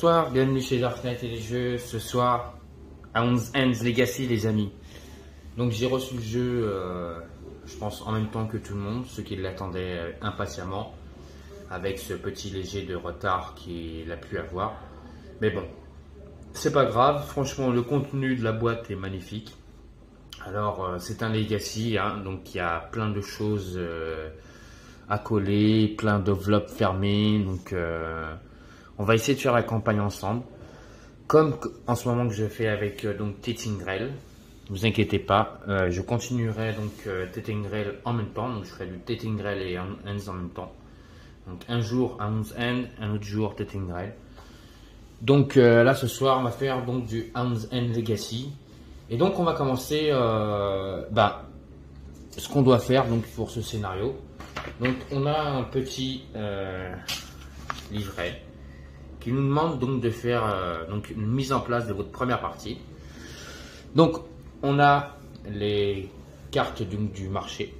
Bonsoir, bienvenue chez Dark Knight et les jeux. Ce soir, Hound's End Legacy, les amis. Donc j'ai reçu le jeu, je pense en même temps que tout le monde, ceux qui l'attendaient impatiemment, avec ce petit léger de retard qu'il a pu avoir. Mais bon, c'est pas grave, franchement le contenu de la boîte est magnifique. Alors c'est un Legacy, hein, donc il y a plein de choses à coller, plein d'enveloppes fermées, donc on va essayer de faire la campagne ensemble. Comme en ce moment que je fais avec donc Tettinggrel. Ne vous inquiétez pas, je continuerai donc Tettinggrel en même temps, donc je ferai du Tettinggrel et Hound's en même temps. Donc un jour Hound's End, un autre jour Tettinggrel. Donc là ce soir on va faire donc du Hound's End Legacy. Et donc on va commencer ce qu'on doit faire donc pour ce scénario. Donc on a un petit livret qui nous demande donc de faire donc une mise en place de votre première partie. Donc on a les cartes du marché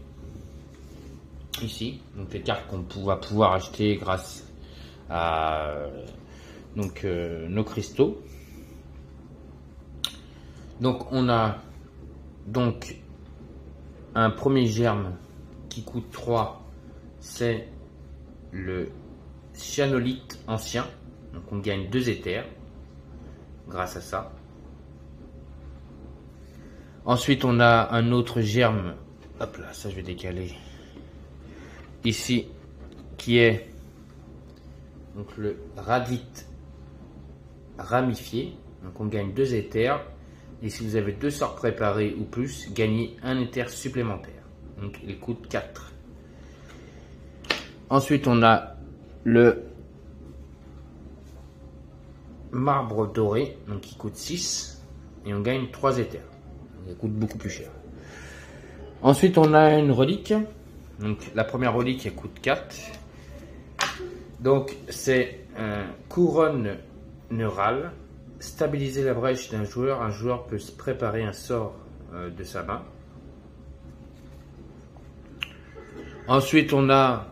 ici, donc les cartes qu'on va pouvoir acheter grâce à nos cristaux. Donc on a donc un premier germe qui coûte 3, c'est le cyanolite ancien. Donc on gagne 2 éthers grâce à ça. Ensuite on a un autre germe, hop là, ça je vais décaler ici, qui est donc le radite ramifié. Donc on gagne 2 éthers. Et si vous avez 2 sorts préparés ou plus, gagnez un éther supplémentaire. Donc il coûte 4. Ensuite on a le marbre doré, donc qui coûte 6. Et on gagne 3 éthers. Il coûte beaucoup plus cher. Ensuite on a une relique. Donc la première relique elle coûte 4. Donc c'est un couronne neurale. Stabiliser la brèche d'un joueur. Un joueur peut se préparer un sort de sa main. Ensuite on a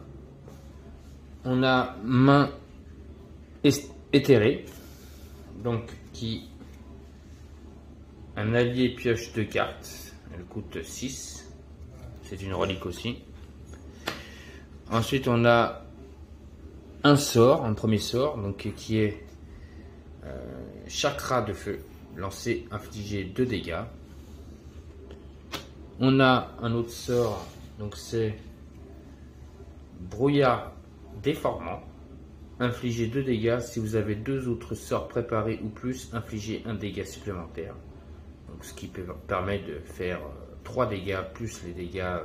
main éthérée. Donc qui un allié pioche 2 cartes. Elle coûte 6. C'est une relique aussi. Ensuite on a un sort, un premier sort, donc qui est chakra de feu, lancer, infliger 2 dégâts. On a un autre sort, donc c'est brouillard déformant, infliger 2 dégâts. Si vous avez 2 autres sorts préparés ou plus, infliger 1 dégât supplémentaire. Donc ce qui permet de faire 3 dégâts plus les dégâts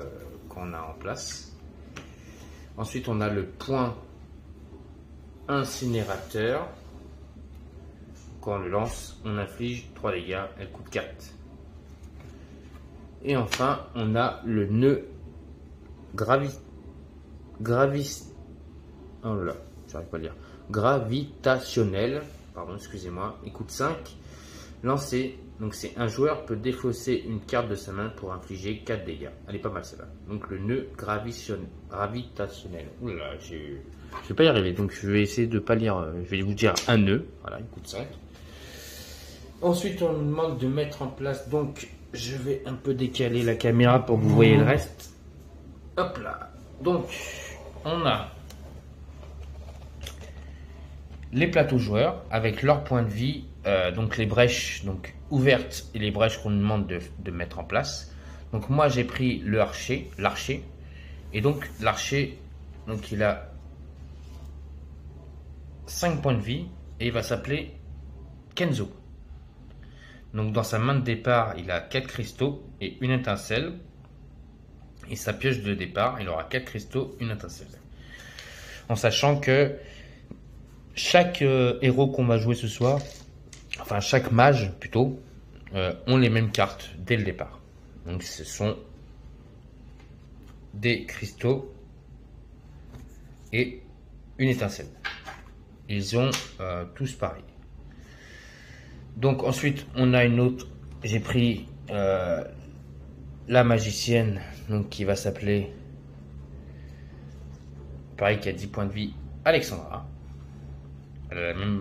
qu'on a en place. Ensuite on a le point incinérateur. Quand on le lance, on inflige 3 dégâts, elle coûte 4. Et enfin, on a le nœud gravitationnel, pardon, excusez-moi, il coûte 5. Lancer, donc c'est un joueur peut défausser une carte de sa main pour infliger 4 dégâts. Elle est pas mal celle-là. Donc le nœud gravitationnel. Oula, je vais pas y arriver, donc je vais essayer de pas lire, je vais vous dire un nœud, voilà, il coûte 5. Ensuite, on nous demande de mettre en place, donc je vais un peu décaler la caméra pour que vous voyez le reste. Hop là. Donc, on a les plateaux joueurs avec leur point de vie, donc les brèches donc ouvertes et les brèches qu'on nous demande de mettre en place. Donc moi j'ai pris l'archer, et donc l'archer, donc il a 5 points de vie et il va s'appeler Kenzo. Donc dans sa main de départ, il a 4 cristaux et une étincelle. Et sa pioche de départ, il aura 4 cristaux, une étincelle. En sachant que chaque héros qu'on va jouer ce soir, enfin chaque mage plutôt, ont les mêmes cartes dès le départ. Donc ce sont des cristaux et une étincelle. Ils ont tous pareil. Donc ensuite on a une autre, j'ai pris la magicienne, donc qui va s'appeler, pareil, qui a 10 points de vie, Alexandra. Elle a la même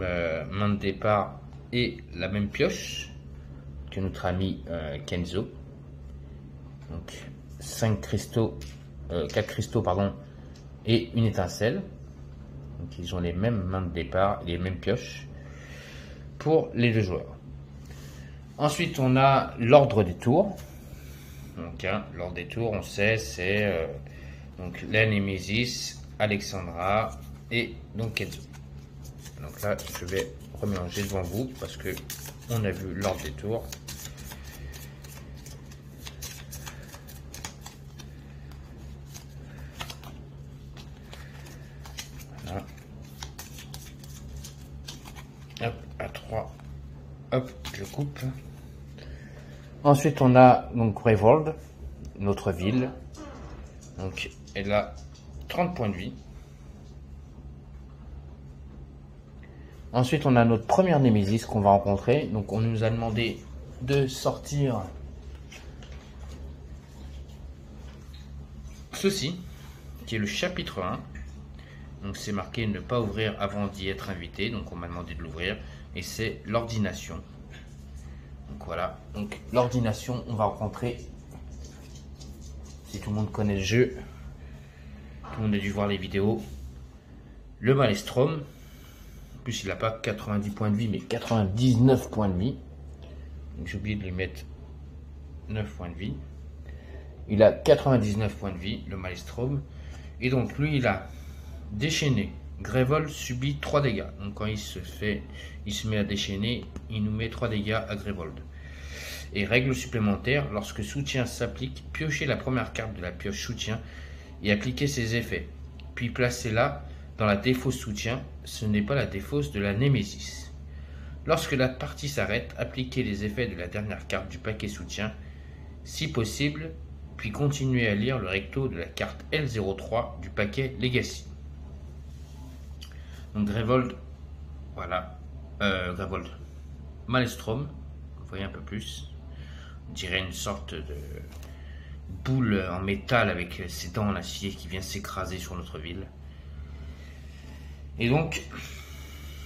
main de départ et la même pioche que notre ami Kenzo. Donc 5 cristaux, 4 cristaux pardon, et une étincelle. Donc ils ont les mêmes mains de départ et les mêmes pioches pour les deux joueurs. Ensuite on a l'ordre des tours. Donc l'ordre des tours, on sait, c'est donc la Némésis, Alexandra et donc Kenzo. Donc là je vais remélanger devant vous parce que on a vu l'ordre des tours. Voilà. Hop, à 3. Hop, je coupe. Ensuite, on a donc Revold, notre ville. Donc, elle a 30 points de vie. Ensuite, on a notre première Némésis qu'on va rencontrer. Donc, on nous a demandé de sortir ceci, qui est le chapitre 1. Donc, c'est marqué ne pas ouvrir avant d'y être invité. Donc, on m'a demandé de l'ouvrir. Et c'est l'ordination. Donc, voilà. Donc, l'ordination, on va rencontrer, si tout le monde connaît le jeu, tout le monde a dû voir les vidéos, le Maelstrom. En plus, il n'a pas 90 points de vie, mais 99 points de vie. Donc, j'ai oublié de lui mettre 9 points de vie. Il a 99 points de vie, le Maelstrom. Et donc, lui, il a déchaîné. Grevold subit 3 dégâts. Donc, quand il se met à déchaîner, il nous met 3 dégâts à Grevold. Et règle supplémentaire, lorsque soutien s'applique, piochez la première carte de la pioche soutien et appliquez ses effets. Puis placez-la dans la défausse soutien, ce n'est pas la défausse de la Némésis. Lorsque la partie s'arrête, appliquez les effets de la dernière carte du paquet soutien, si possible, puis continuez à lire le recto de la carte L03 du paquet Legacy. Donc Grevold, voilà, Grevold, Maelstrom, vous voyez un peu plus, on dirait une sorte de boule en métal avec ses dents en acier qui vient s'écraser sur notre ville. Et donc,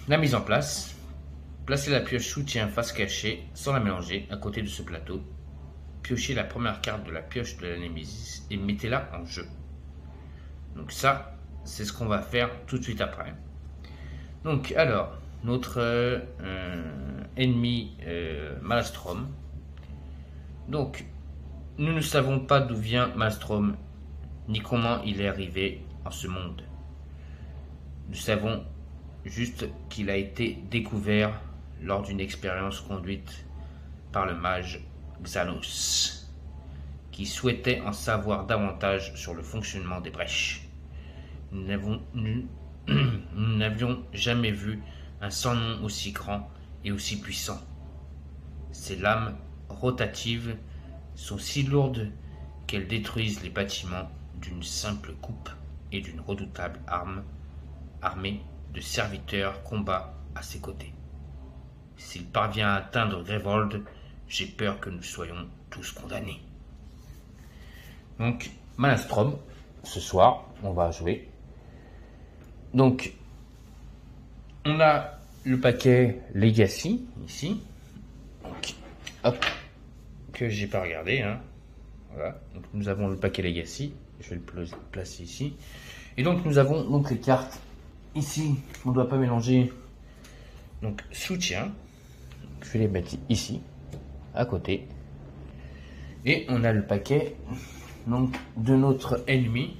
la mise en place, placez la pioche soutien face cachée sans la mélanger à côté de ce plateau, piochez la première carte de la pioche de la Némésis et mettez-la en jeu. Donc ça, c'est ce qu'on va faire tout de suite après. Donc alors, notre ennemi Maelstrom. Donc, nous ne savons pas d'où vient Maelstrom, ni comment il est arrivé en ce monde. Nous savons juste qu'il a été découvert lors d'une expérience conduite par le mage Xanos, qui souhaitait en savoir davantage sur le fonctionnement des brèches. Nous n'avions jamais vu un sans-nom aussi grand et aussi puissant. Ces lames rotatives sont si lourdes qu'elles détruisent les bâtiments d'une simple coupe et d'une redoutable armée de serviteurs combat à ses côtés. S'il parvient à atteindre Grevold, j'ai peur que nous soyons tous condamnés. Donc, Maelstrom, ce soir, on va jouer. Donc, on a le paquet Legacy, ici. Donc, hop, que j'ai pas regardé. Hein. Voilà. Donc, nous avons le paquet Legacy. Je vais le placer ici. Et donc, nous avons donc les cartes ici. On ne doit pas mélanger. Donc, soutien. Je vais les mettre ici, à côté. Et on a le paquet donc, de notre ennemi.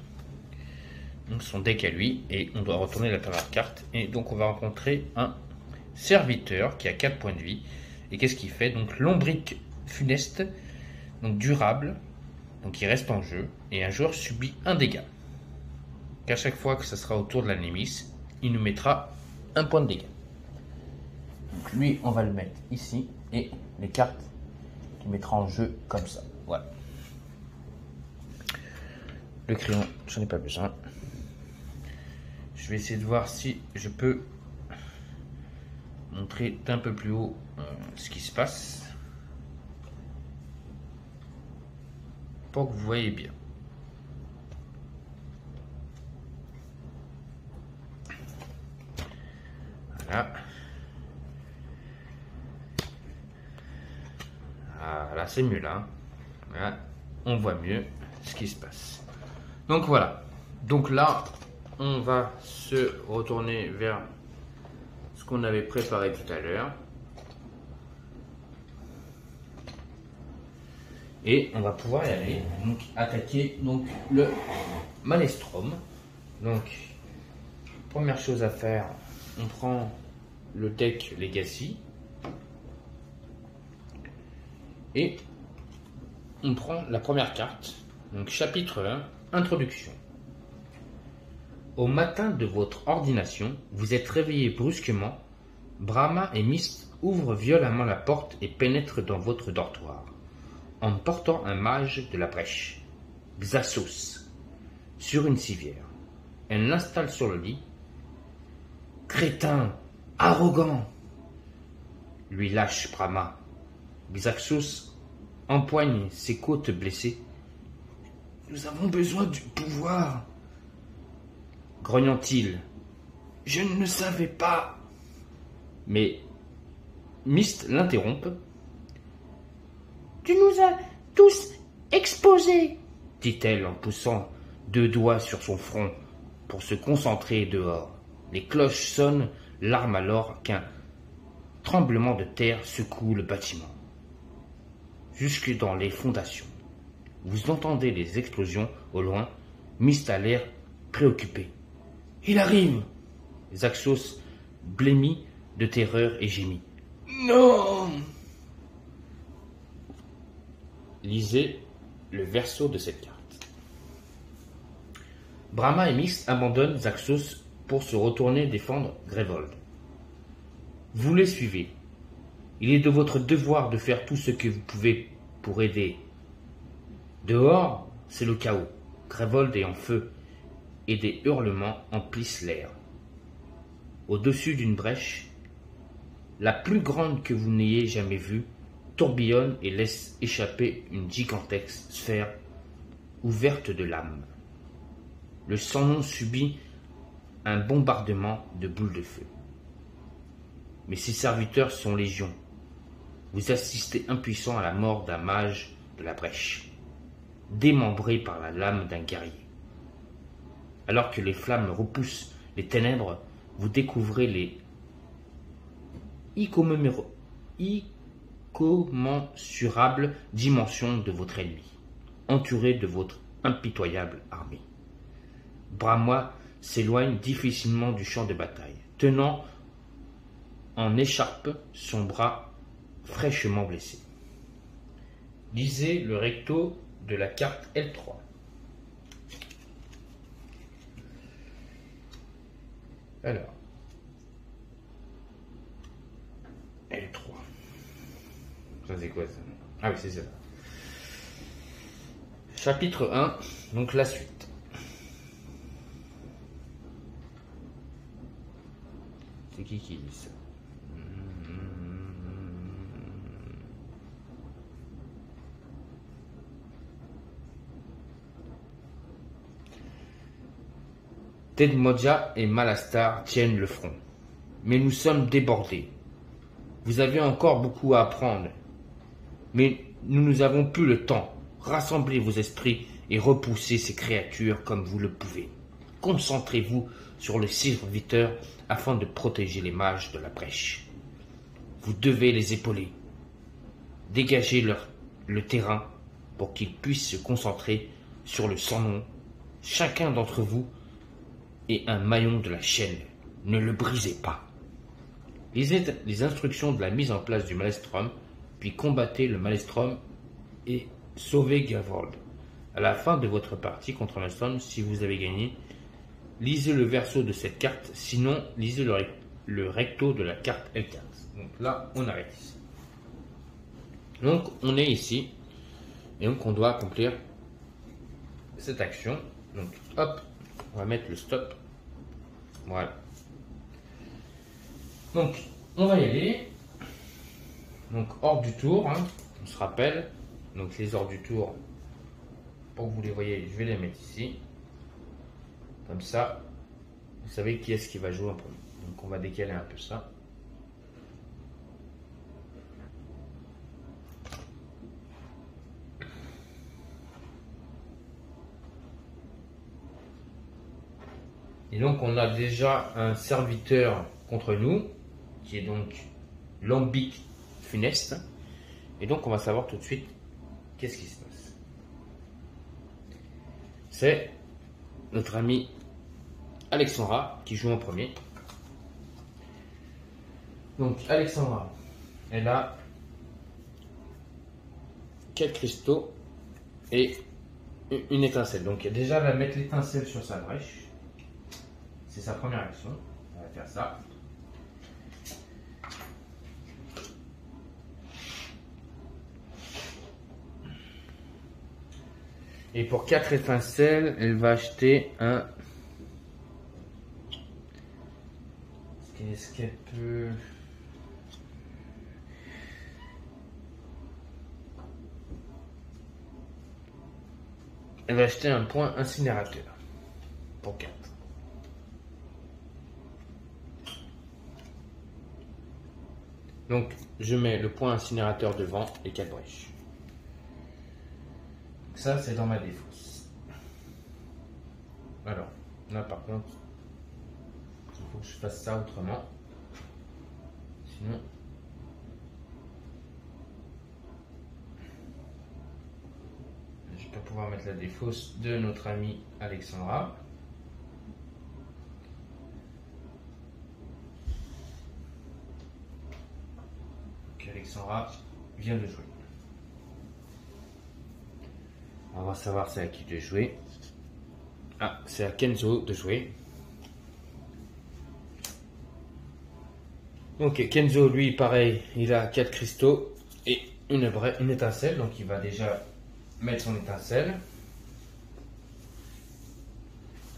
Donc son deck à lui, et on doit retourner la première carte, et donc on va rencontrer un serviteur qui a 4 points de vie, et qu'est-ce qu'il fait? Donc lombric funeste, donc durable, donc il reste en jeu, et un joueur subit un dégât. Qu'à chaque fois que ça sera au tour de la Némésis, il nous mettra un point de dégâts. Donc lui, on va le mettre ici, et les cartes qu'il mettra en jeu comme ça, voilà. Le crayon, j'en ai pas besoin. Je vais essayer de voir si je peux montrer d'un peu plus haut ce qui se passe pour que vous voyez bien. Voilà. Voilà, c'est mieux là. Voilà, on voit mieux ce qui se passe. Donc voilà. Donc là, on va se retourner vers ce qu'on avait préparé tout à l'heure. Et on va pouvoir y aller, donc attaquer donc, le Maelstrom. Donc, première chose à faire, on prend le deck Legacy. Et on prend la première carte, donc chapitre 1, Introduction. Au matin de votre ordination, vous êtes réveillé brusquement. Brahma et Mist ouvrent violemment la porte et pénètrent dans votre dortoir, en portant un mage de la brèche, Xasos, sur une civière. Elle l'installe sur le lit. Crétin, arrogant, lui lâche Brahma. Xasos empoigne ses côtes blessées. Nous avons besoin du pouvoir, grognant-il. Je ne le savais pas. Mais Mist l'interrompt. Tu nous as tous exposés, dit-elle en poussant 2 doigts sur son front pour se concentrer dehors. Les cloches sonnent, l'arme alors qu'un tremblement de terre secoue le bâtiment. Jusque dans les fondations. Vous entendez les explosions au loin. Mist a l'air préoccupé. Il arrive. Xasos blêmit de terreur et gémit. Non. Lisez le verso de cette carte. Brahma et Mist abandonnent Xasos pour se retourner défendre Grevold. Vous les suivez. Il est de votre devoir de faire tout ce que vous pouvez pour aider. Dehors, c'est le chaos. Grevold est en feu et des hurlements emplissent l'air. Au-dessus d'une brèche, la plus grande que vous n'ayez jamais vue, tourbillonne et laisse échapper une gigantesque sphère ouverte de lames. Le sans-nom subit un bombardement de boules de feu. Mais ses serviteurs sont légion. Vous assistez impuissant à la mort d'un mage de la brèche, démembré par la lame d'un guerrier. Alors que les flammes repoussent les ténèbres, vous découvrez les incommensurables dimensions de votre ennemi, entouré de votre impitoyable armée. Brahma s'éloigne difficilement du champ de bataille, tenant en écharpe son bras fraîchement blessé. Lisez le recto de la carte L3. Alors, L3. Ça c'est quoi ça? Ah oui, c'est ça. Chapitre 1, donc la suite. C'est qui lit ça? Tedmodja et Malastar tiennent le front. Mais nous sommes débordés. Vous avez encore beaucoup à apprendre. Mais nous n'avons plus le temps. Rassemblez vos esprits et repoussez ces créatures comme vous le pouvez. Concentrez-vous sur les serviteurs afin de protéger les mages de la brèche. Vous devez les épauler. Dégagez le terrain pour qu'ils puissent se concentrer sur le sans-nom. Chacun d'entre vous est un maillon de la chaîne. Ne le brisez pas. Lisez les instructions de la mise en place du Maelstrom, puis combattez le Maelstrom et sauvez Grevold. À la fin de votre partie contre Maelstrom, si vous avez gagné, lisez le verso de cette carte, sinon lisez le recto de la carte L15. Donc là, on arrête ici. Donc on est ici, et donc on doit accomplir cette action. Donc hop, on va mettre le stop. Voilà. Donc on va y aller. Donc hors du tour, hein, on se rappelle. Donc les hors du tour, pour que vous les voyez, je vais les mettre ici. Comme ça, vous savez qui est-ce qui va jouer en premier. Donc on va décaler un peu ça. Et donc on a déjà un serviteur contre nous, qui est donc Lambic Funeste. Et donc on va savoir tout de suite qu'est-ce qui se passe. C'est notre ami Alexandra qui joue en premier. Donc Alexandra, elle a 4 cristaux et une étincelle. Donc déjà, elle va mettre l'étincelle sur sa brèche. C'est sa première action. On va faire ça. Et pour 4 étincelles, elle va acheter un... Est-ce qu'elle peut... Elle va acheter un point incinérateur pour 4. Donc, je mets le point incinérateur devant et 4 brèches. Ça, c'est dans ma défausse. Alors, là par contre, il faut que je fasse ça autrement. Sinon, je vais pouvoir mettre la défausse de notre amie Alexandra. Alexandra vient de jouer. On va savoir c'est à qui de jouer. Ah, c'est à Kenzo de jouer. Donc Kenzo, lui, pareil, il a 4 cristaux et une étincelle. Donc il va déjà mettre son étincelle.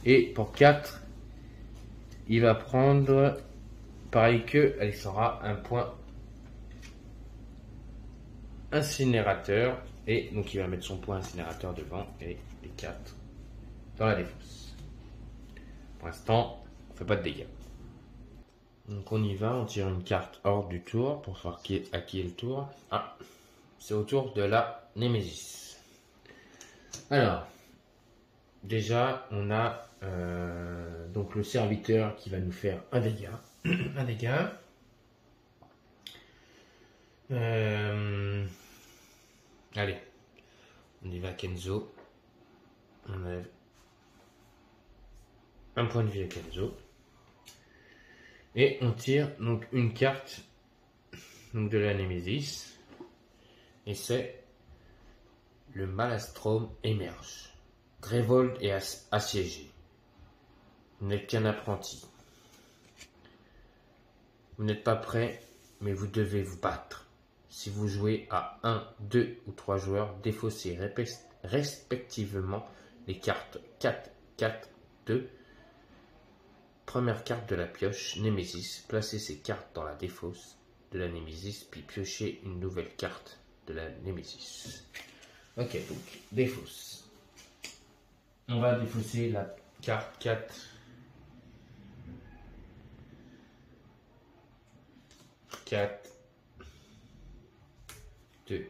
Et pour 4, il va prendre, pareil que Alexandra, un point incinérateur. Et donc il va mettre son point incinérateur devant et les 4 dans la défausse. Pour l'instant, on ne fait pas de dégâts. Donc on y va, on tire une carte hors du tour pour savoir à qui est le tour. Ah, c'est au tour de la Némésis. Alors, déjà on a donc le serviteur qui va nous faire un dégât. Un dégât. Allez, on y va Kenzo. On enlève un point de vie à Kenzo. Et on tire donc une carte donc de la Némésis. Et c'est le Maelstrom émerge. Grévold est assiégé. Vous n'êtes qu'un apprenti. Vous n'êtes pas prêt, mais vous devez vous battre. Si vous jouez à 1, 2 ou 3 joueurs, défaussez respectivement les cartes 4, 4, 2. Première carte de la pioche, Némésis. Placez ces cartes dans la défausse de la Némésis, puis piochez une nouvelle carte de la Némésis. Ok, donc défausse. On va défausser la carte 4. 4. 2.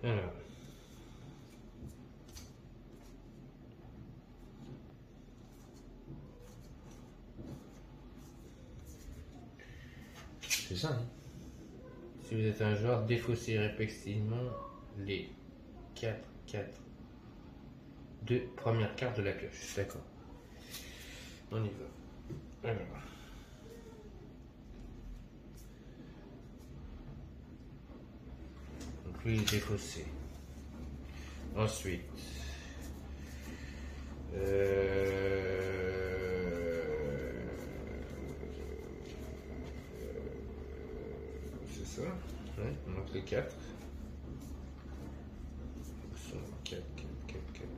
Alors. C'est ça, hein. Si vous êtes un joueur, défaussez respectivement les 4, 4, 2 premières cartes de la pioche. D'accord. On y va. Alors. Donc lui, il est défaussé. Ensuite. C'est ça. Ouais, on manque les 4. 4, 4, 4, 4, 4, 4.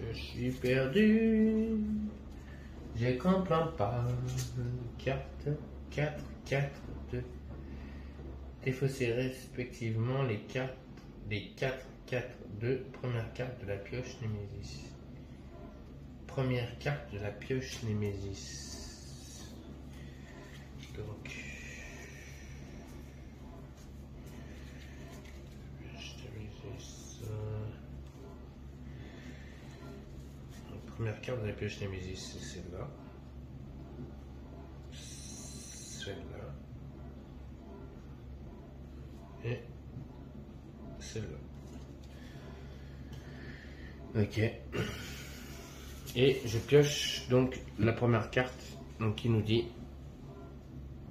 Je suis perdu, je comprends pas. Carte 4, 4, 2. Défaussez respectivement les 4, 4, 2 premières cartes de la pioche Némésis. Première carte de la pioche Némésis. Donc, la première carte de la pioche Némésis, c'est celle-là. Celle-là. Et celle-là. Ok. Et je pioche donc la première carte donc, qui nous dit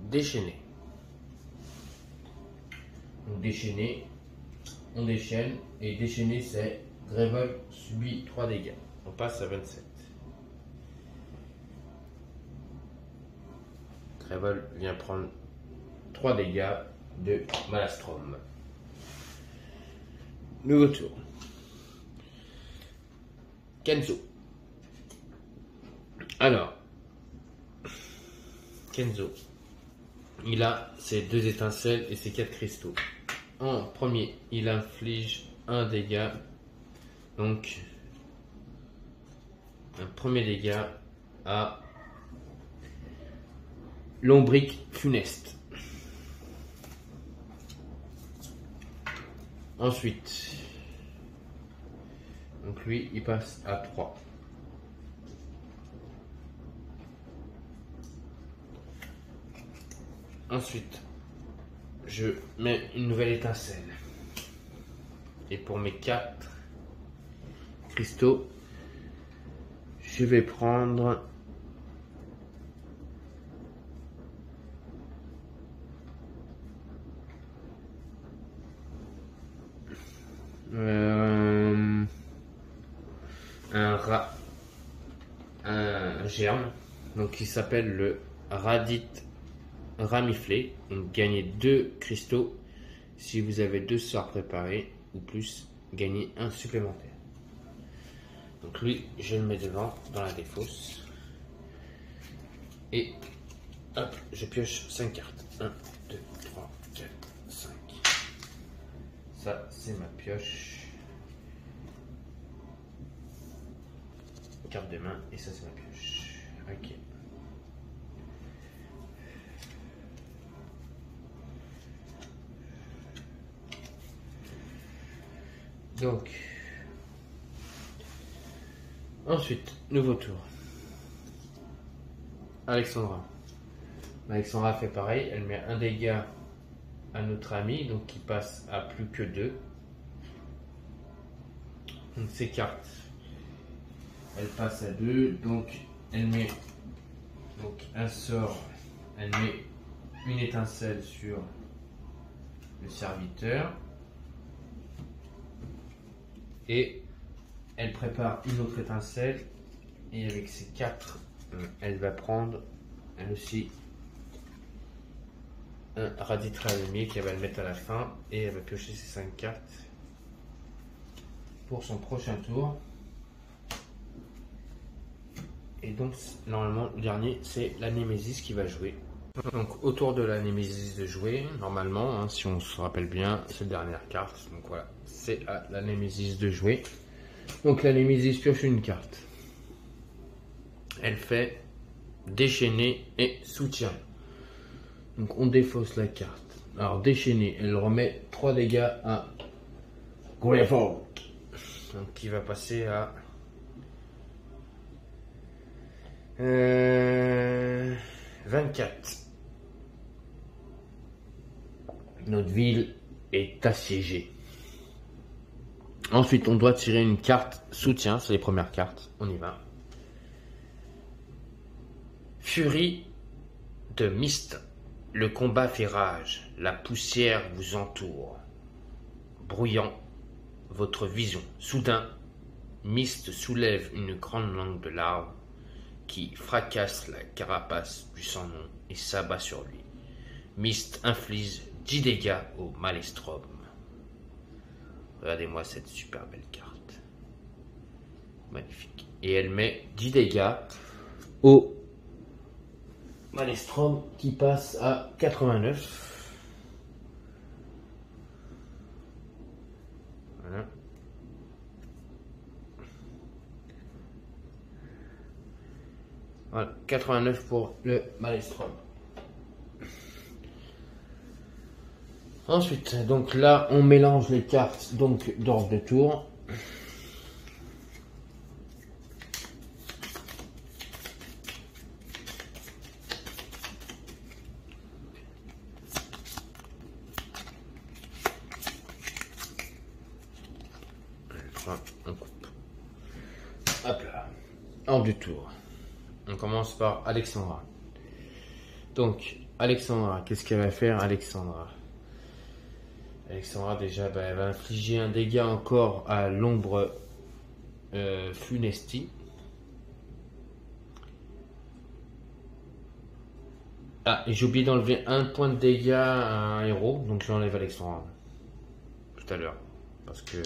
déchaîner. Donc déchaîner, on déchaîne. Et déchaîner c'est Grévol subit 3 dégâts. On passe à 27. Grévol vient prendre 3 dégâts de Malastrom. Nouveau tour. Kenzo. Alors, Kenzo, il a ses 2 étincelles et ses 4 cristaux. En premier, il inflige un dégât. Donc, un premier dégât à Lombric funeste. Ensuite, donc lui, il passe à 3. Ensuite, je mets une nouvelle étincelle. Et pour mes 4 cristaux, je vais prendre un germe, donc qui s'appelle le radite ramiflé. Donc gagnez 2 cristaux si vous avez 2 sorts préparés ou plus, gagnez un supplémentaire. Donc lui, je le mets devant dans la défausse et hop, je pioche 5 cartes. 1, 2, 3, 4, 5. Ça, c'est ma pioche. Carte de main et ça, c'est ma pioche. Ok. Donc, ensuite, nouveau tour. Alexandra. Alexandra fait pareil, elle met un dégât à notre ami, donc qui passe à plus que 2. Donc ces cartes, elle passe à 2, donc elle met donc un sort, elle met une étincelle sur le serviteur. Et elle prépare une autre étincelle. Et avec ces 4, elle va prendre, elle aussi, un radit rallumier qu'elle va le mettre à la fin. Et elle va piocher ses 5 cartes pour son prochain tour. Et donc, normalement, le dernier, c'est la Némésis qui va jouer. Donc, autour de la Némésis de jouer, normalement, si on se rappelle bien, c'est la dernière carte. Donc voilà, c'est à la Némésis de jouer. Donc la Némésis pioche une carte. Elle fait déchaîner et soutien. Donc on défausse la carte. Alors déchaîner, elle remet 3 dégâts à Grévol. Donc qui va passer à 24. Notre ville est assiégée. Ensuite, on doit tirer une carte soutien. C'est les premières cartes. On y va. Furie de Mist. Le combat fait rage. La poussière vous entoure, brouillant votre vision. Soudain, Mist soulève une grande langue de larve qui fracasse la carapace du sans-nom et s'abat sur lui. Mist inflige 10 dégâts au Malastrom. Regardez-moi cette super belle carte. Magnifique. Et elle met 10 dégâts au Malestrom qui passe à 89. Voilà. Voilà, 89 pour le Malestrom. Ensuite, donc là, on mélange les cartes donc d'ordre de tour. On coupe. Hop là. Ordre du tour. On commence par Alexandra. Donc, Alexandra, qu'est-ce qu'elle va faire, Alexandra? Alexandra, déjà, elle va infliger un dégât encore à l'ombre Funesti. Ah, et j'ai oublié d'enlever un point de dégâts à un héros, donc j'enlève Alexandra tout à l'heure. Parce que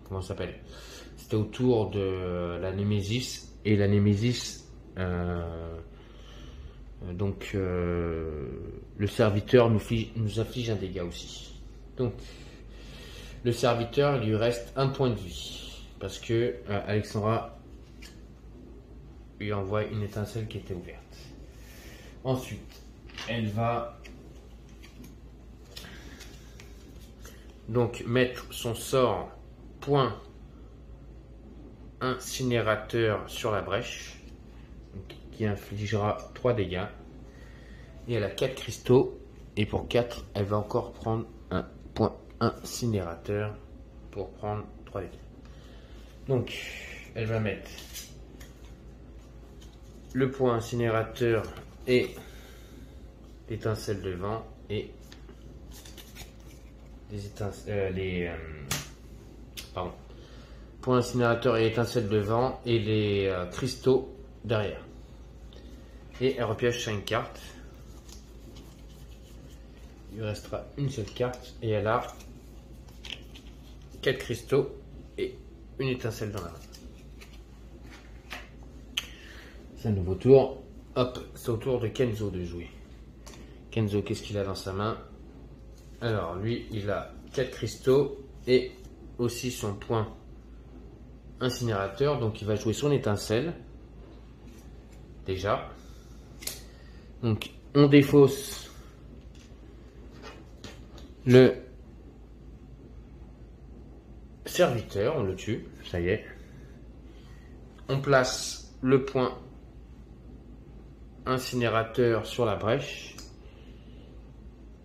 comment ça s'appelle? C'était autour de la Némésis, et la Némésis, donc le serviteur nous afflige un dégât aussi. Donc le serviteur, il lui reste un point de vie parce que Alexandra lui envoie une étincelle qui était ouverte. Ensuite, elle va donc mettre son sort point incinérateur sur la brèche, qui infligera 3 dégâts. Et elle a 4 cristaux, et pour 4, elle va encore prendre un point incinérateur pour prendre 3 dégâts. Donc, elle va mettre le point incinérateur et l'étincelle de vent et point incinérateur et étincelle de vent et les cristaux derrière. Et elle repioche 5 cartes. Il lui restera une seule carte et elle a 4 cristaux et une étincelle dans la main. C'est un nouveau tour. Hop, c'est au tour de Kenzo de jouer. Kenzo, qu'est-ce qu'il a dans sa main? Alors, lui, il a 4 cristaux et aussi son point incinérateur. Donc, il va jouer son étincelle. Déjà. Donc, on défausse le serviteur. On le tue. Ça y est. On place le point incinérateur sur la brèche.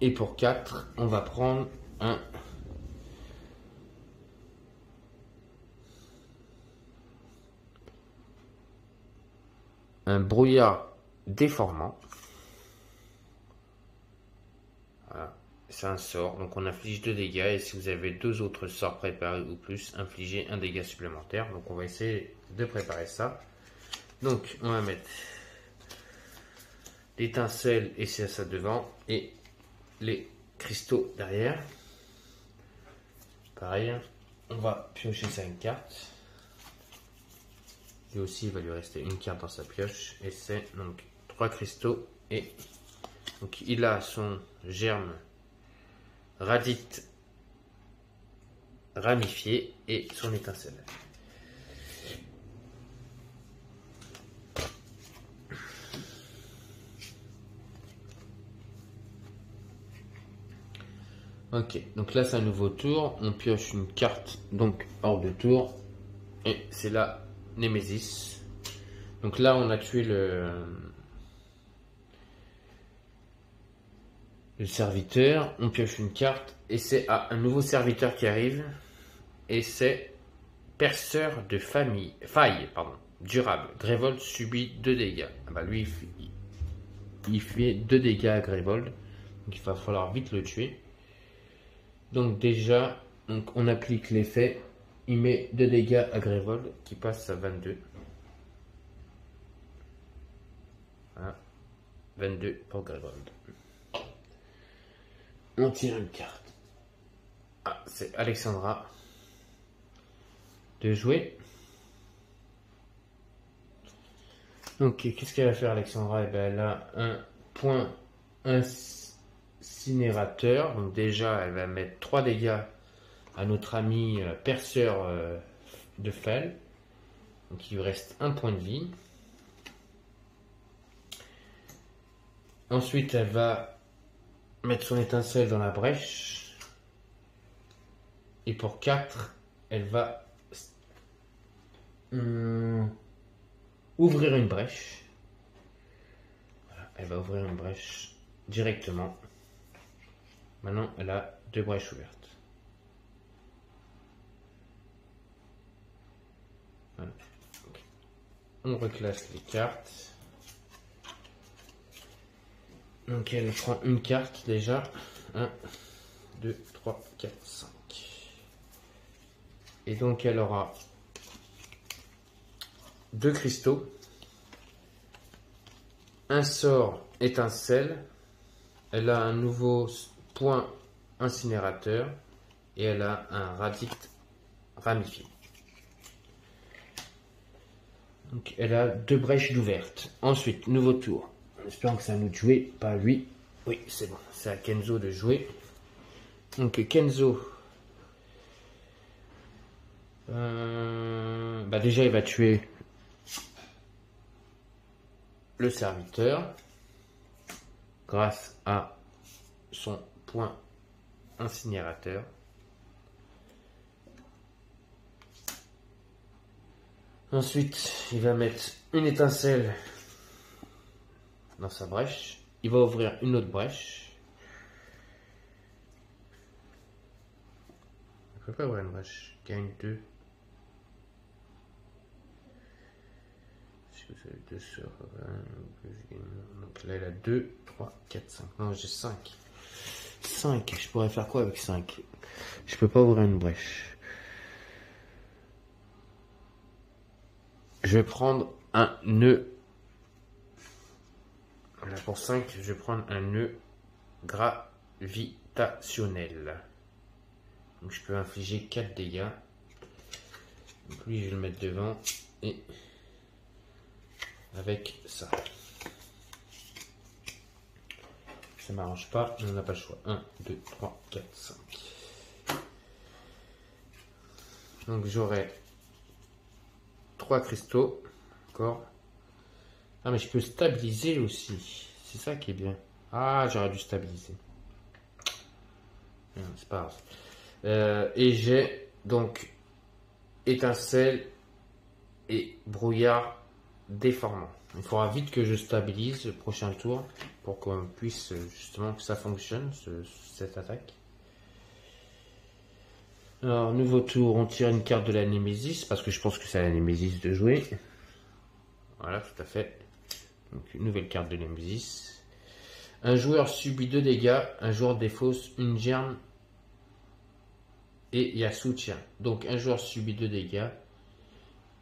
Et pour 4, on va prendre un brouillard déformant. Voilà. C'est un sort, donc on inflige 2 dégâts. Et si vous avez 2 autres sorts préparés ou plus, infligez un dégât supplémentaire. Donc on va essayer de préparer ça. Donc on va mettre l'étincelle et c'est ça devant. Et les cristaux derrière. Pareil, on va piocher 5 cartes. Et aussi, il va lui rester une carte dans sa pioche. Et c'est donc 3 cristaux. Et donc, il a son germe radite ramifié et son étincelle. Ok, donc là c'est un nouveau tour, on pioche une carte donc hors de tour et c'est la Némésis. Donc là on a tué le serviteur, on pioche une carte et c'est un nouveau serviteur qui arrive et c'est perceur de faille durable. Grévold subit 2 dégâts. Bah lui il fait 2 dégâts à Grévold, donc il va falloir vite le tuer. Donc déjà, on applique l'effet, il met 2 dégâts à Grévold qui passe à 22. Voilà. 22 pour Grévold. On tire une carte. Ah, c'est Alexandra de jouer. Donc, qu'est-ce qu'elle va faire, Alexandra? Eh ben, elle a un point incinérateur. Donc, déjà, elle va mettre 3 dégâts à notre ami perceur de fel. Donc, il lui reste un point de vie. Ensuite, elle va mettre son étincelle dans la brèche. Et pour 4, elle va ouvrir une brèche. Voilà, elle va ouvrir une brèche directement. Maintenant, elle a 2 brèches ouvertes. Voilà. Okay. On reclasse les cartes. Donc elle prend une carte déjà. 1, 2, 3, 4, 5. Et donc elle aura 2 cristaux. Un sort étincelle. Elle a un nouveau point incinérateur. Et elle a un radict ramifié. Donc elle a 2 brèches d'ouvertes. Ensuite, nouveau tour. En espérant que ça nous jouer, pas lui. Oui, c'est bon, c'est à Kenzo de jouer. Donc Kenzo, déjà il va tuer le serviteur grâce à son point incinérateur. Ensuite, il va mettre une étincelle dans sa brèche. Il va ouvrir une autre brèche. Il ne peut pas ouvrir une brèche. Gagne 2. Si vous avez 2 sur 20, donc là il a 2, 3, 4, 5. Non, j'ai 5. 5. Je pourrais faire quoi avec 5? Je peux pas ouvrir une brèche. Je vais prendre un nœud. Là pour 5, je vais prendre un nœud gravitationnel. Donc je peux infliger 4 dégâts. Donc lui je vais le mettre devant et avec ça. Ça m'arrange pas, on n'a pas le choix. 1, 2, 3, 4, 5. Donc j'aurai 3 cristaux. Encore. Ah mais je peux stabiliser aussi. C'est ça qui est bien. Ah, j'aurais dû stabiliser. C'est pas grave. Et j'ai donc étincelle et brouillard déformant. Il faudra vite que je stabilise le prochain tour pour qu'on puisse justement que ça fonctionne, cette attaque. Alors, nouveau tour, on tire une carte de la Némésis parce que je pense que c'est à la Némésis de jouer. Voilà, tout à fait. Donc, une nouvelle carte de Némésis. Un joueur subit 2 dégâts, un joueur défausse une germe et il y a soutien. Donc, un joueur subit 2 dégâts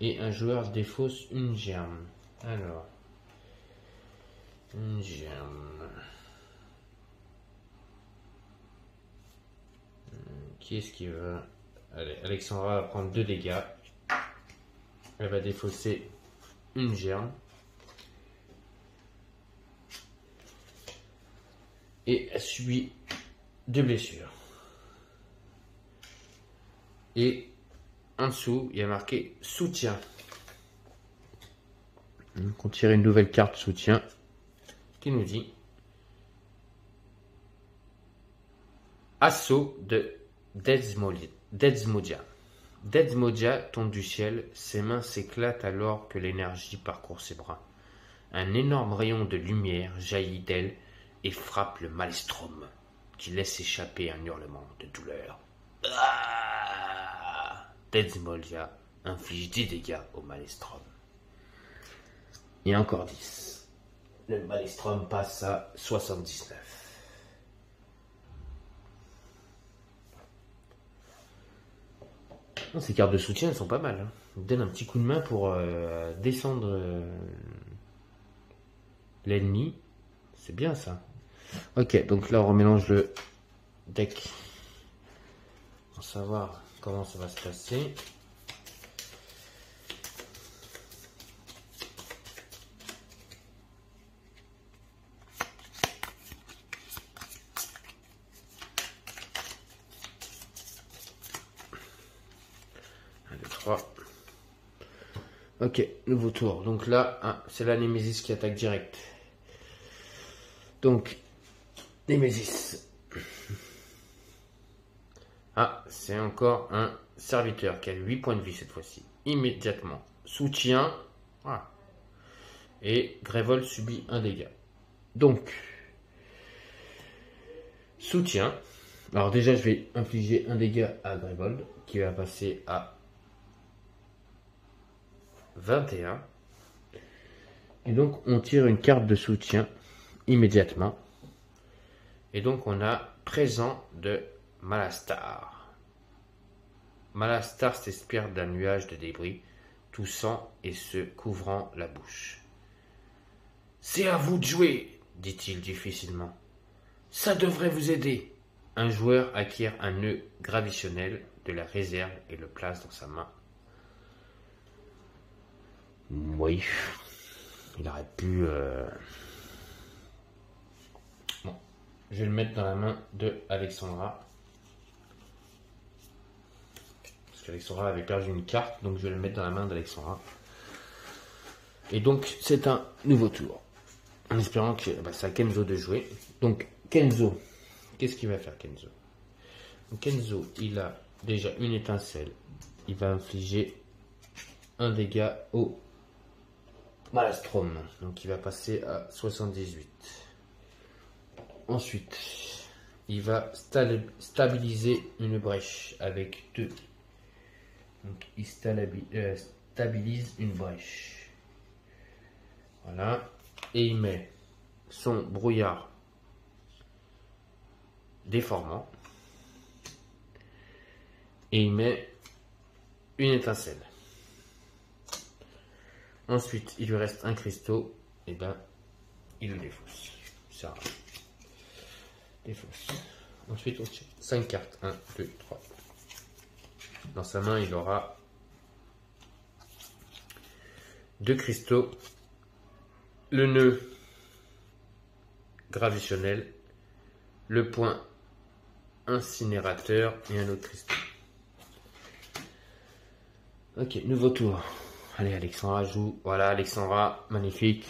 et un joueur défausse une germe. Alors, une germe. Qui est-ce qui va... Allez, Alexandra va prendre 2 dégâts. Elle va défausser une germe. Et elle subit 2 blessures. Et en dessous, il y a marqué soutien. Donc on tire une nouvelle carte soutien qui nous dit assaut de Dezmodia. Dezmodia tombe du ciel, ses mains s'éclatent alors que l'énergie parcourt ses bras. Un énorme rayon de lumière jaillit d'elle et frappe le Maelstrom, qui laisse échapper un hurlement de douleur. Dezmodia inflige 10 dégâts au Maelstrom. Et encore 10. Le Maelstrom passe à 79. Ces cartes de soutien, elles sont pas mal. Elles donnent un petit coup de main pour descendre l'ennemi. C'est bien ça. Ok, donc là on remélange le deck pour savoir comment ça va se passer. 2, 3. Ok, nouveau tour. Donc là, ah, c'est la Némésis qui attaque direct. Donc, Némésis. Ah, c'est encore un serviteur qui a 8 points de vie cette fois-ci. Immédiatement. Soutien. Ah. Et Grévol subit un dégât. Donc, soutien. Alors déjà, je vais infliger un dégât à Grévol qui va passer à 21. Et donc, on tire une carte de soutien immédiatement. Et donc, on a présent de Malastar. Malastar s'inspire d'un nuage de débris, toussant et se couvrant la bouche. « C'est à vous de jouer, dit-il difficilement. Ça devrait vous aider. » Un joueur acquiert un nœud gravitionnel de la réserve et le place dans sa main. Oui, il aurait pu... Bon, je vais le mettre dans la main de Alexandra. Parce qu'Alexandra avait perdu une carte, donc je vais le mettre dans la main d'Alexandra. Et donc, c'est un nouveau tour. En espérant que c'est à Kenzo de jouer. Donc, Kenzo, qu'est-ce qu'il va faire, Kenzo? Donc, Kenzo, il a déjà une étincelle. Il va infliger un dégât au Maelstrom. Donc, il va passer à 78. Ensuite, il va stabiliser une brèche avec 2. Donc, il stabilise une brèche. Voilà. Et il met son brouillard déformant. Et il met une étincelle. Ensuite, il lui reste un cristaux. Et ben, il le défausse. Ça défausse. Ensuite, on tire 5 cartes. 1, 2, 3. Dans sa main, il aura 2 cristaux. Le nœud gravitionnel, le point incinérateur et un autre cristal. Ok, nouveau tour. Allez, Alexandra joue. Voilà, Alexandra, magnifique.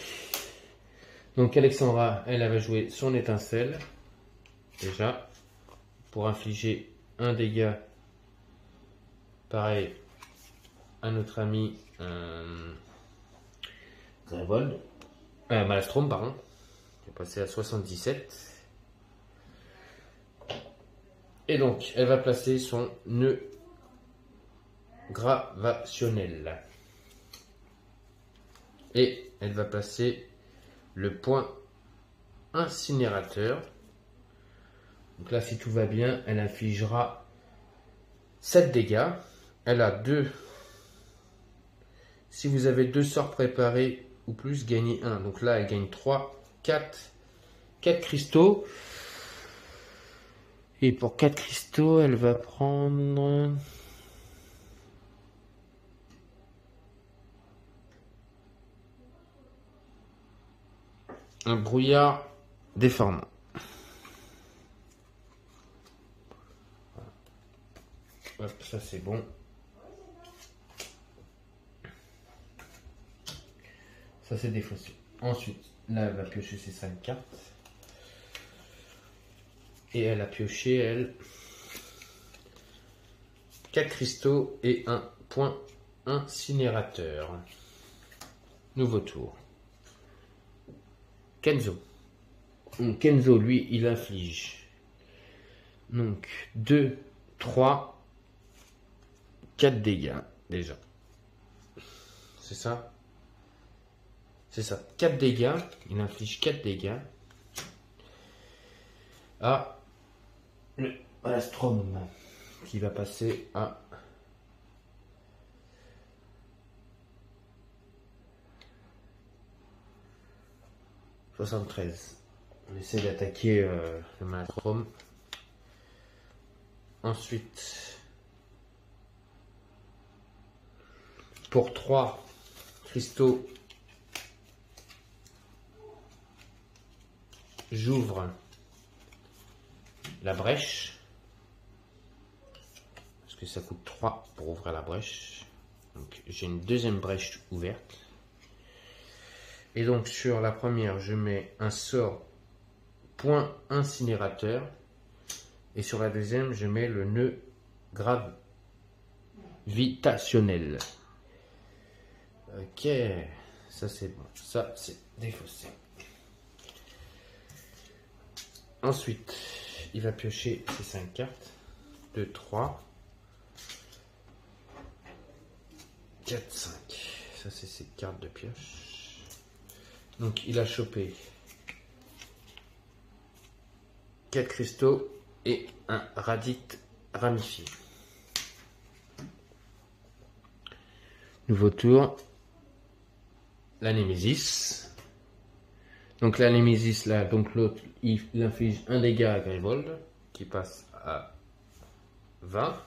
Donc Alexandra, elle va jouer son étincelle, déjà, pour infliger un dégât, pareil, à notre ami Grévold. Maelstrom, pardon, qui est passé à 77. Et donc, elle va placer son nœud gravationnel. Et elle va placer le point incinérateur. Donc là, si tout va bien, elle infligera 7 dégâts. Elle a 2. Si vous avez 2 sorts préparés ou plus, gagnez 1. Donc là, elle gagne 3, 4 cristaux. Et pour 4 cristaux, elle va prendre... un brouillard déformant. Hop, ça c'est bon. Ça c'est défaussé. Ensuite, là elle va piocher ses 5 cartes. Et elle a pioché, elle, 4 cristaux et un point incinérateur. Nouveau tour. Kenzo. Kenzo, lui, il inflige. Donc, 2, 3, 4 dégâts, déjà. C'est ça? C'est ça. 4 dégâts. Il inflige 4 dégâts à le Maelstrom, qui va passer à 73. On essaie d'attaquer le Maelstrom. Ensuite, pour 3 cristaux, j'ouvre la brèche. Parce que ça coûte 3 pour ouvrir la brèche. Donc j'ai une deuxième brèche ouverte. Et donc sur la première, je mets un sort point incinérateur. Et sur la deuxième, je mets le nœud gravitationnel. Ok, ça c'est bon. Ça c'est défaussé. Ensuite, il va piocher ses 5 cartes. 2, 3, 4, 5. Ça c'est ses cartes de pioche. Donc il a chopé 4 cristaux et un radite ramifié. Nouveau tour. La Némésis. Donc la Némésis là, donc l'autre, il inflige un dégât à Grévold qui passe à 20.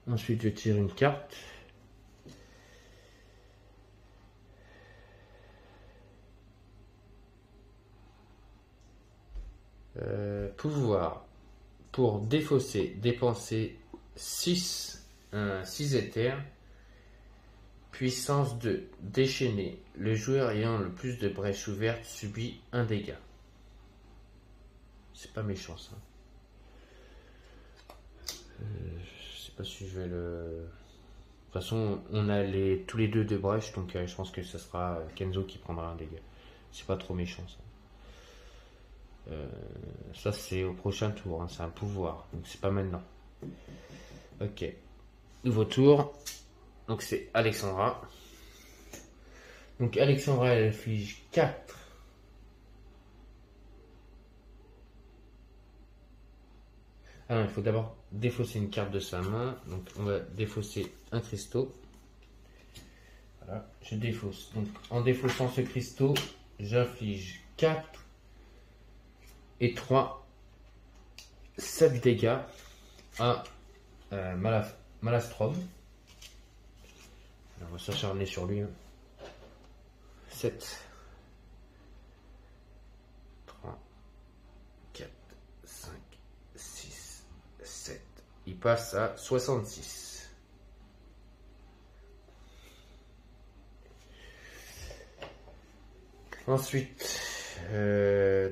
Ensuite je tire une carte. Pouvoir. Pour défausser, dépenser 6 éthers. Puissance 2. Déchaîner. Le joueur ayant le plus de brèches ouvertes subit un dégât. C'est pas méchant ça. Je sais pas si je vais le... De toute façon, on a tous les deux de brèches, donc je pense que ce sera Kenzo qui prendra un dégât. C'est pas trop méchant ça. Ça c'est au prochain tour, hein. C'est un pouvoir, donc c'est pas maintenant. Ok. Nouveau tour. Donc c'est Alexandra. Donc Alexandra elle inflige 4. Ah non, il faut d'abord défausser une carte de sa main. Donc on va défausser un cristaux. Voilà, je défausse. Donc en défaussant ce cristaux, j'inflige 4 et 3, 7 dégâts à Malastrom. On va s'acharner sur lui. 7, 3, 4, 5, 6, 7. Il passe à 66. Ensuite,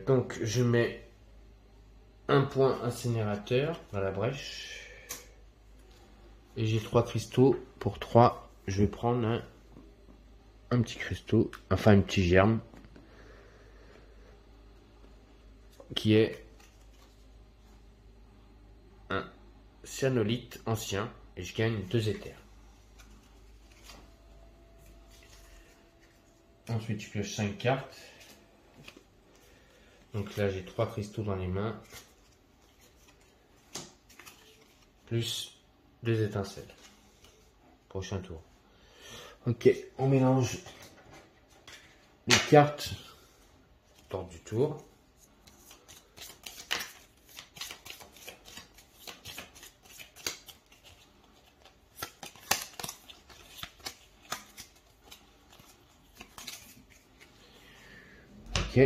donc je mets un point incinérateur dans la brèche. Et j'ai 3 cristaux. Pour 3, je vais prendre un petit cristaux, enfin un petit germe, qui est un cyanolite ancien, et je gagne 2 éthers. Ensuite, je pioche 5 cartes. Donc là, j'ai 3 cristaux dans les mains, plus 2 étincelles. Prochain tour. Ok, on mélange les cartes lors du tour. Ok,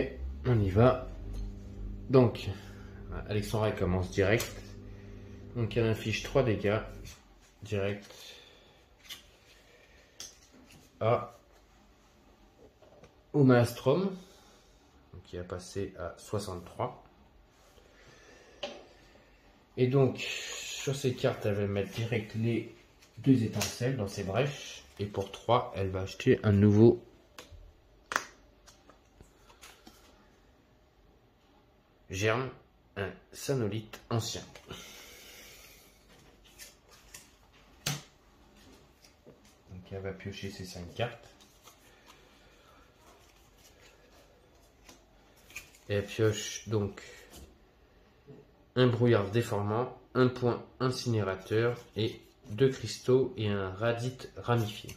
on y va. Donc, Alexandra commence direct. Donc elle inflige 3 dégâts direct au Maelstrom, qui a passé à 63. Et donc sur ces cartes, elle va mettre direct les 2 étincelles dans ses brèches. Et pour 3, elle va acheter un nouveau germe, un cyanolite ancien. Donc elle va piocher ses 5 cartes. Et elle pioche donc un brouillard déformant, un point incinérateur et 2 cristaux et un radite ramifié.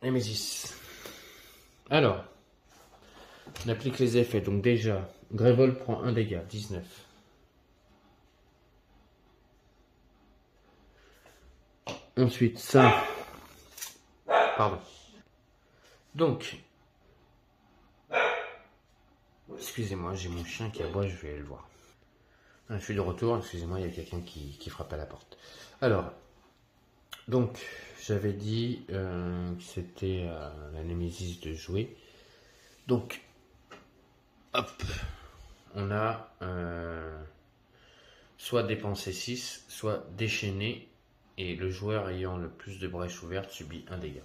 Némésis. Alors, on applique les effets. Donc déjà, Grévold prend un dégât, 19. Ensuite, ça... Pardon. Donc, Excusez-moi, j'ai mon chien qui aboie, je vais aller le voir. Je suis de retour, excusez-moi, il y a quelqu'un qui frappe à la porte. Alors, donc, j'avais dit que c'était la Némésis de jouer. Donc, hop, on a soit dépensé 6, soit déchaîné, et le joueur ayant le plus de brèches ouvertes subit un dégât.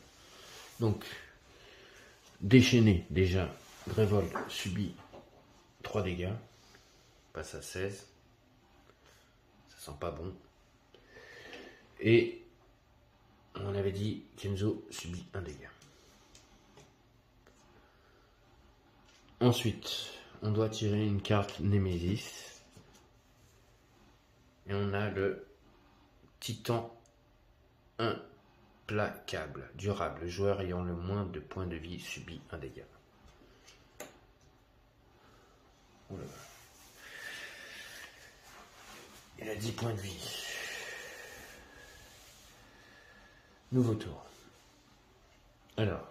Donc, déchaîné, déjà, Grévold subit 3 dégâts, passe à 16. Ça sent pas bon. Et on avait dit Kenzo subit un dégât. Ensuite, on doit tirer une carte Némésis. Et on a le Titan implacable, durable. Le joueur ayant le moins de points de vie subit un dégât. Oula. Il a 10 points de vie. Nouveau tour. Alors.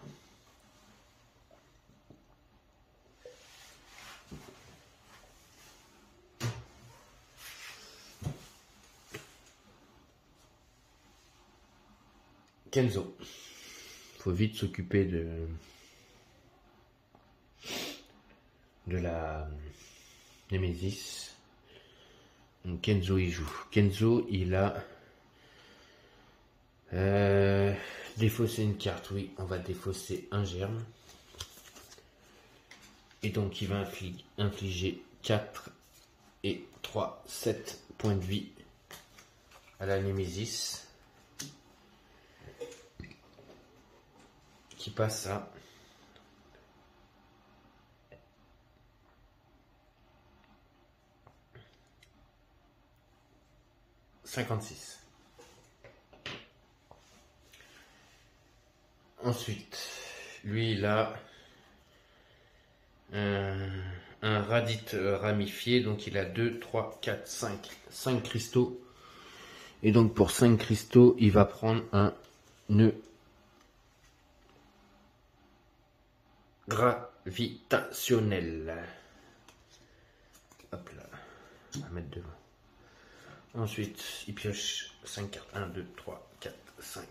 Kenzo. Faut vite s'occuper de la Némésis. Donc Kenzo il joue. Kenzo il a défaussé une carte. Oui, on va défausser un germe. Et donc il va infliger 4 et 3, 7 points de vie à la Némésis. Qui passe à 56. Ensuite, lui il a un radite ramifié, donc il a 2, 3, 4, 5 cristaux. Et donc pour 5 cristaux, il va prendre un nœud gravitationnel. Hop là, on va mettre devant. Ensuite, il pioche 5 cartes. 1, 2, 3, 4, 5.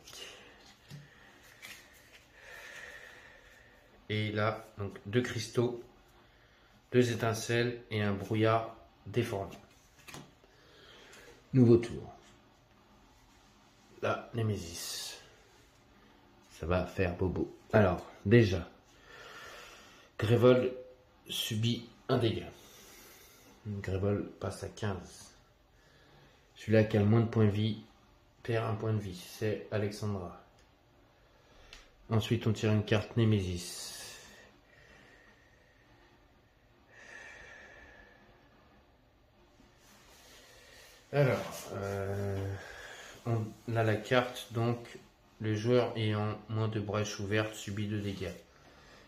Et il a donc 2 cristaux, 2 étincelles et un brouillard déformé. Nouveau tour. La Némésis. Ça va faire bobo. Alors, déjà, Grévold subit un dégât. Grévold passe à 15. Celui-là qui a le moins de points de vie perd un point de vie. C'est Alexandra. Ensuite, on tire une carte Némésis. Alors, on a la carte, donc le joueur ayant moins de brèches ouvertes subit 2 dégâts.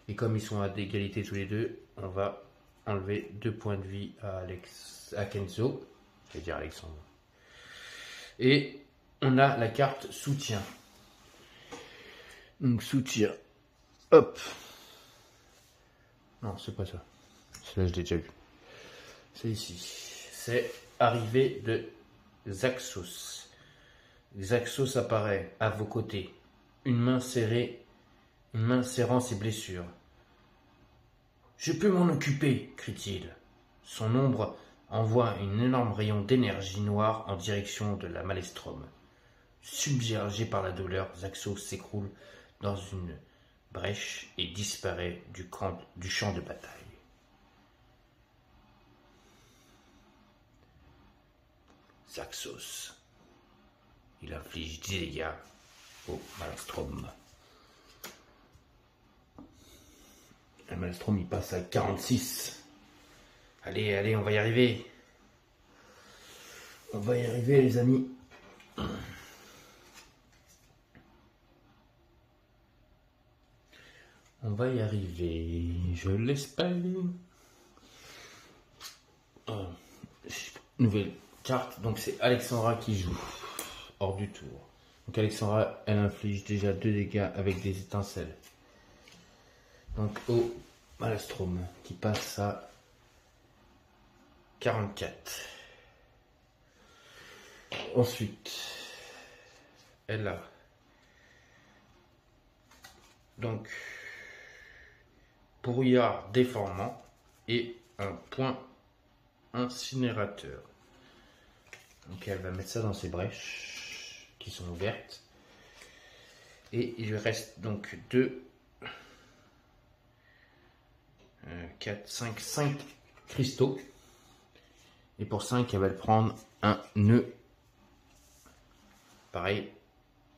Et comme ils sont à égalité tous les deux, on va enlever 2 points de vie à Kenzo, je vais dire Alexandre. Et on a la carte soutien. Donc soutien, hop. Non, c'est pas ça. Celui-là, je l'ai déjà vu. C'est ici. C'est arrivée de Xaxos. Xaxos apparaît à vos côtés, une main serrant ses blessures. Je peux m'en occuper, crie-t-il. Son ombre envoie un énorme rayon d'énergie noire en direction de la Maelstrom. Submergé par la douleur, Xaxos s'écroule dans une brèche et disparaît du champ de bataille. Xaxos. Il inflige 10 dégâts au Maelstrom. Le Maelstrom il passe à 46. Allez, allez, on va y arriver. On va y arriver les amis. On va y arriver, je l'espère. Nouvelle carte, donc c'est Alexandra qui joue, hors du tour. Donc Alexandra, elle inflige déjà 2 dégâts avec des étincelles. Donc au Maelstrom qui passe à 44. Ensuite, elle a donc brouillard déformant et un point incinérateur. Donc elle va mettre ça dans ses brèches qui sont ouvertes. Et il lui reste donc 2, 4, 5 cristaux. Et pour 5, elle va prendre un nœud. Pareil,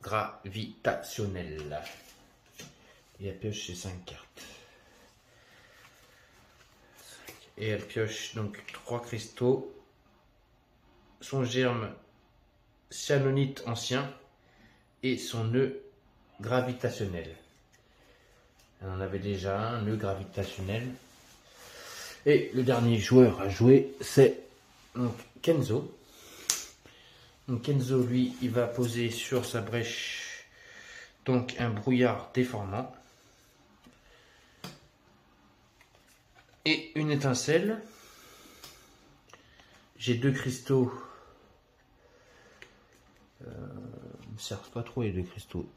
gravitationnel. Et elle pioche ses 5 cartes. Et elle pioche donc 3 cristaux. Son germe cyanonite ancien et son nœud gravitationnel. Elle en avait déjà un nœud gravitationnel. Et le dernier joueur à jouer, c'est donc Kenzo. Donc Kenzo, lui, il va poser sur sa brèche donc un brouillard déformant et une étincelle. J'ai 2 cristaux. Ils me servent pas trop les 2 cristaux.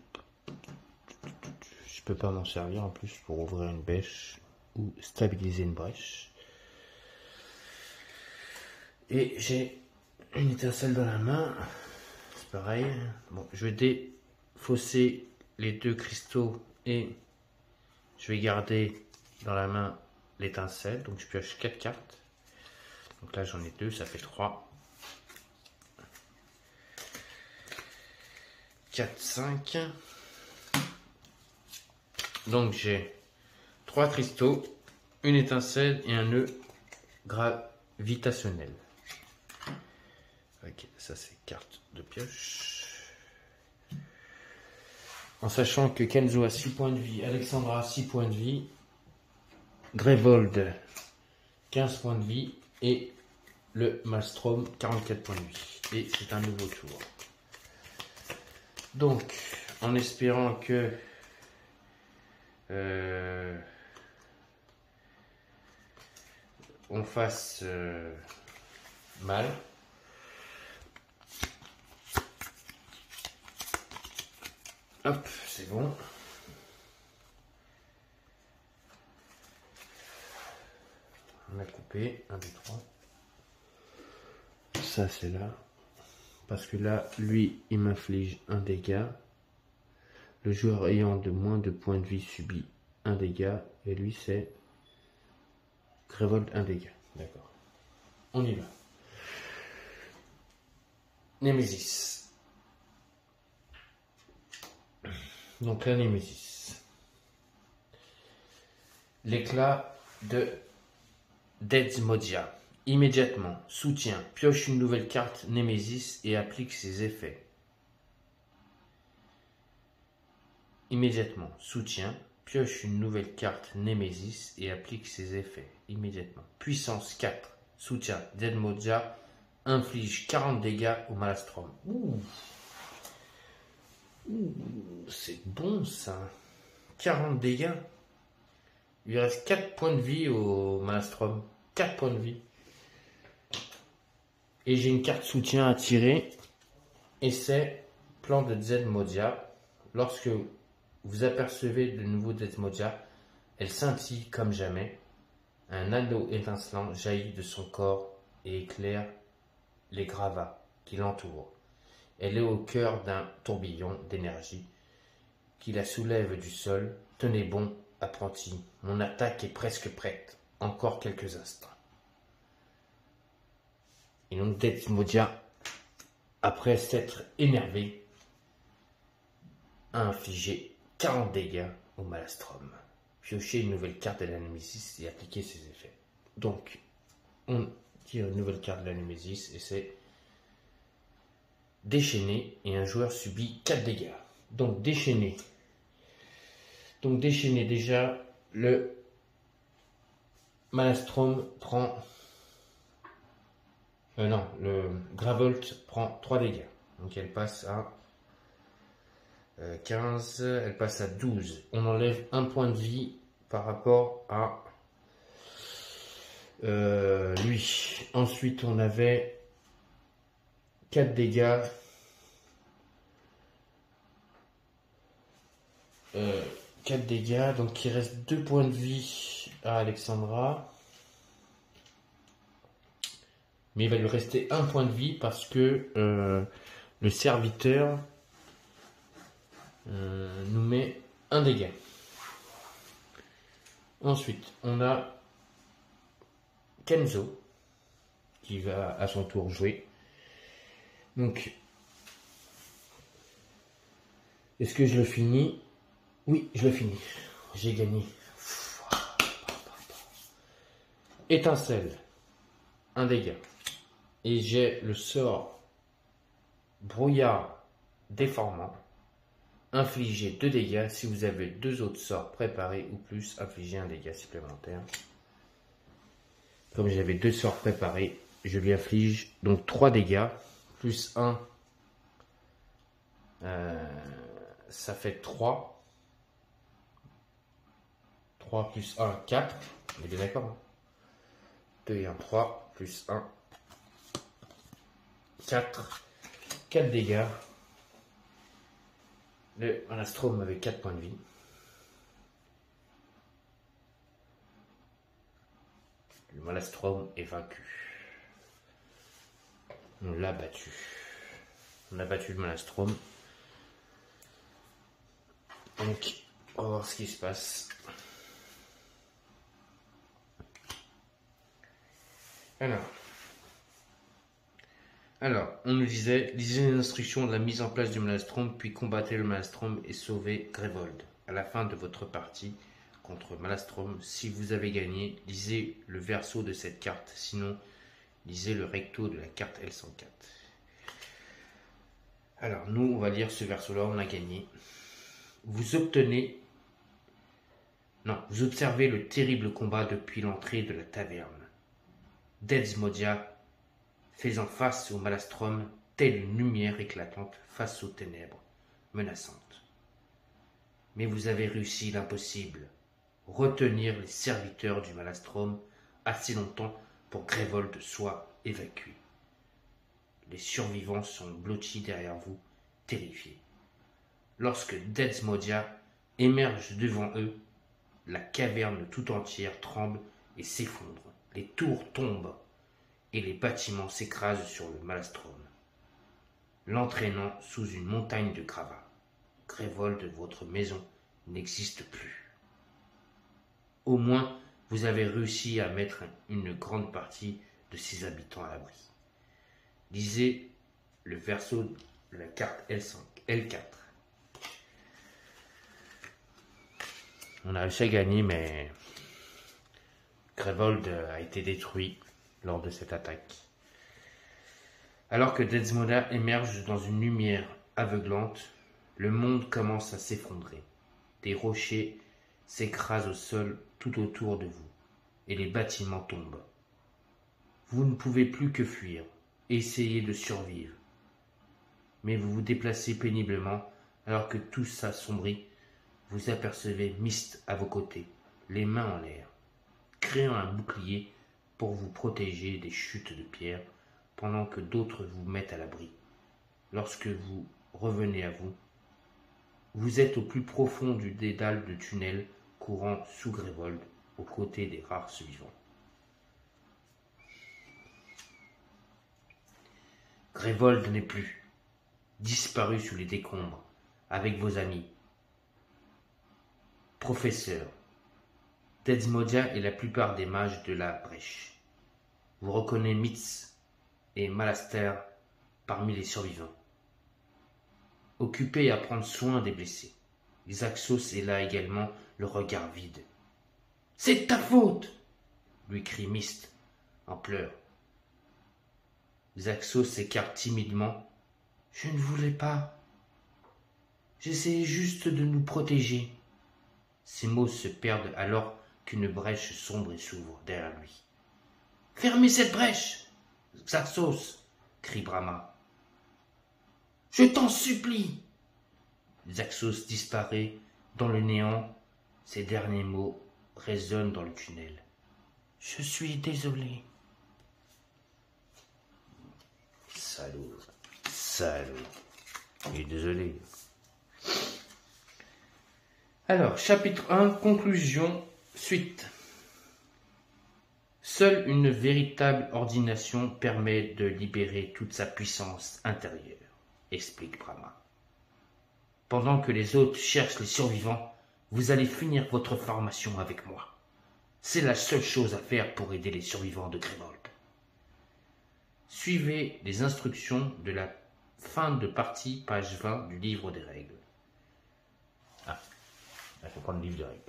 Je peux pas m'en servir en plus pour ouvrir une bêche ou stabiliser une brèche. Et j'ai une étincelle dans la main. C'est pareil. Bon, je vais défausser les 2 cristaux et je vais garder dans la main l'étincelle. Donc je pioche 4 cartes. Donc là j'en ai 2, ça fait 3. 4, 5. Donc j'ai 3 cristaux, une étincelle et un nœud gravitationnel. Ok, ça c'est carte de pioche. En sachant que Kenzo a 6 points de vie, Alexandra a 6 points de vie, Grevold 15 points de vie et le Maelstrom 44 points de vie. Et c'est un nouveau tour. Donc, en espérant que on fasse mal. Hop, c'est bon. On a coupé 1, 2, 3. Ça c'est là. Parce que là, lui, il m'inflige un dégât. Le joueur ayant de moins de points de vie subit un dégât. Et lui, c'est Grevold un dégât. D'accord. On y va. Némésis. Donc la Némésis. L'éclat de Desmodia. Immédiatement, soutien, pioche une nouvelle carte Némésis et applique ses effets. Immédiatement, soutien, pioche une nouvelle carte Némésis et applique ses effets. Immédiatement. Puissance 4, soutien, Desmodia, inflige 40 dégâts au Maelstrom. Ouh, c'est bon ça. 40 dégâts. Il lui reste 4 points de vie au Maelstrom. 4 points de vie. Et j'ai une carte soutien à tirer. Et c'est plan de Desmodia. Lorsque vous apercevez de nouveau Desmodia, elle scintille comme jamais. Un anneau étincelant jaillit de son corps et éclaire les gravats qui l'entourent. Elle est au cœur d'un tourbillon d'énergie qui la soulève du sol. Tenez bon, apprenti, mon attaque est presque prête. Encore quelques instants. Et donc Desmodia, après s'être énervé, a infligé 40 dégâts au Maelstrom. Piocher une nouvelle carte de la Némésis et appliquer ses effets. Donc, on tire une nouvelle carte de la Némésis et c'est déchaîné et un joueur subit 4 dégâts. Donc déchaîné. Donc déchaîné déjà, le Maelstrom prend... non, le Grevold prend 3 dégâts. Donc elle passe à 15, elle passe à 12. On enlève un point de vie par rapport à Lui. Ensuite, on avait 4 dégâts. 4 dégâts, donc il reste 2 points de vie à Alexandra. Mais il va lui rester 1 point de vie parce que le serviteur nous met 1 dégât. Ensuite, on a Kenzo qui va à son tour jouer. Donc, est-ce que je le finis? Oui, je le finis. J'ai gagné. Étincelle, 1 dégât. Et j'ai le sort brouillard déformant. Infligez 2 dégâts. Si vous avez 2 autres sorts préparés ou plus, infligez 1 dégât supplémentaire. Comme j'avais 2 sorts préparés, je lui inflige donc 3 dégâts, plus 1, ça fait 3. 3 plus 1, 4. On est bien d'accord, hein? 2 et 1, 3, plus 1, 4. 4 dégâts. Le Malastrum avait 4 points de vie. Le Malastrum est vaincu. On l'a battu. On a battu le Malastrum. Donc, on va voir ce qui se passe. Alors, on nous disait, lisez les instructions de la mise en place du Malastrum, puis combattez le Malastrum et sauvez Grevold. À la fin de votre partie contre Malastrum, si vous avez gagné, lisez le verso de cette carte. Sinon, lisez le recto de la carte L104. Alors, nous, on va lire ce verso-là, on a gagné. Vous observez le terrible combat depuis l'entrée de la taverne. Densmodia faisant face au Malastrum, telle une lumière éclatante face aux ténèbres menaçantes. Mais vous avez réussi l'impossible, retenir les serviteurs du Malastrum assez longtemps pour que Grevold soit évacué. Les survivants sont blottis derrière vous, terrifiés. Lorsque Densmodia émerge devant eux, la caverne tout entière tremble et s'effondre. Les tours tombent et les bâtiments s'écrasent sur le Malastrum, l'entraînant sous une montagne de gravats. Grevold, votre maison n'existe plus. Au moins, vous avez réussi à mettre une grande partie de ses habitants à l'abri. Lisez le verso de la carte L4. On a réussi à gagner, mais Grevold a été détruit lors de cette attaque. Alors que Densmodia émerge dans une lumière aveuglante, le monde commence à s'effondrer. Des rochers s'écrasent au sol tout autour de vous, et les bâtiments tombent. Vous ne pouvez plus que fuir, essayer de survivre. Mais vous vous déplacez péniblement, alors que tout s'assombrit. Vous apercevez Myst à vos côtés, les mains en l'air, créant un bouclier pour vous protéger des chutes de pierre, pendant que d'autres vous mettent à l'abri. Lorsque vous revenez à vous, vous êtes au plus profond du dédale de tunnels courant sous Grevold, aux côtés des rares survivants. Grevold n'est plus, disparu sous les décombres, avec vos amis. Professeur, Densmodia et la plupart des mages de la brèche. Vous reconnaissez Mitz et Malaster parmi les survivants. Occupés à prendre soin des blessés, Xaxos est là également, le regard vide. « C'est de ta faute !» lui crie Myst en pleurs. Xaxos s'écarte timidement. « Je ne voulais pas. J'essayais juste de nous protéger. » Ses mots se perdent alors qu'une brèche sombre s'ouvre derrière lui. « Fermez cette brèche, Xaxos !» crie Brahma. « Je t'en supplie !» Xaxos disparaît dans le néant. Ses derniers mots résonnent dans le tunnel. « Je suis désolé. Salaud. Salaud. Il est désolé. Alors, chapitre 1, conclusion, suite. Seule une véritable ordination permet de libérer toute sa puissance intérieure, explique Brahma. Pendant que les autres cherchent les survivants, vous allez finir votre formation avec moi. C'est la seule chose à faire pour aider les survivants de Grévold. Suivez les instructions de la fin de partie, page 20 du livre des règles. Ah, il faut prendre le livre des règles.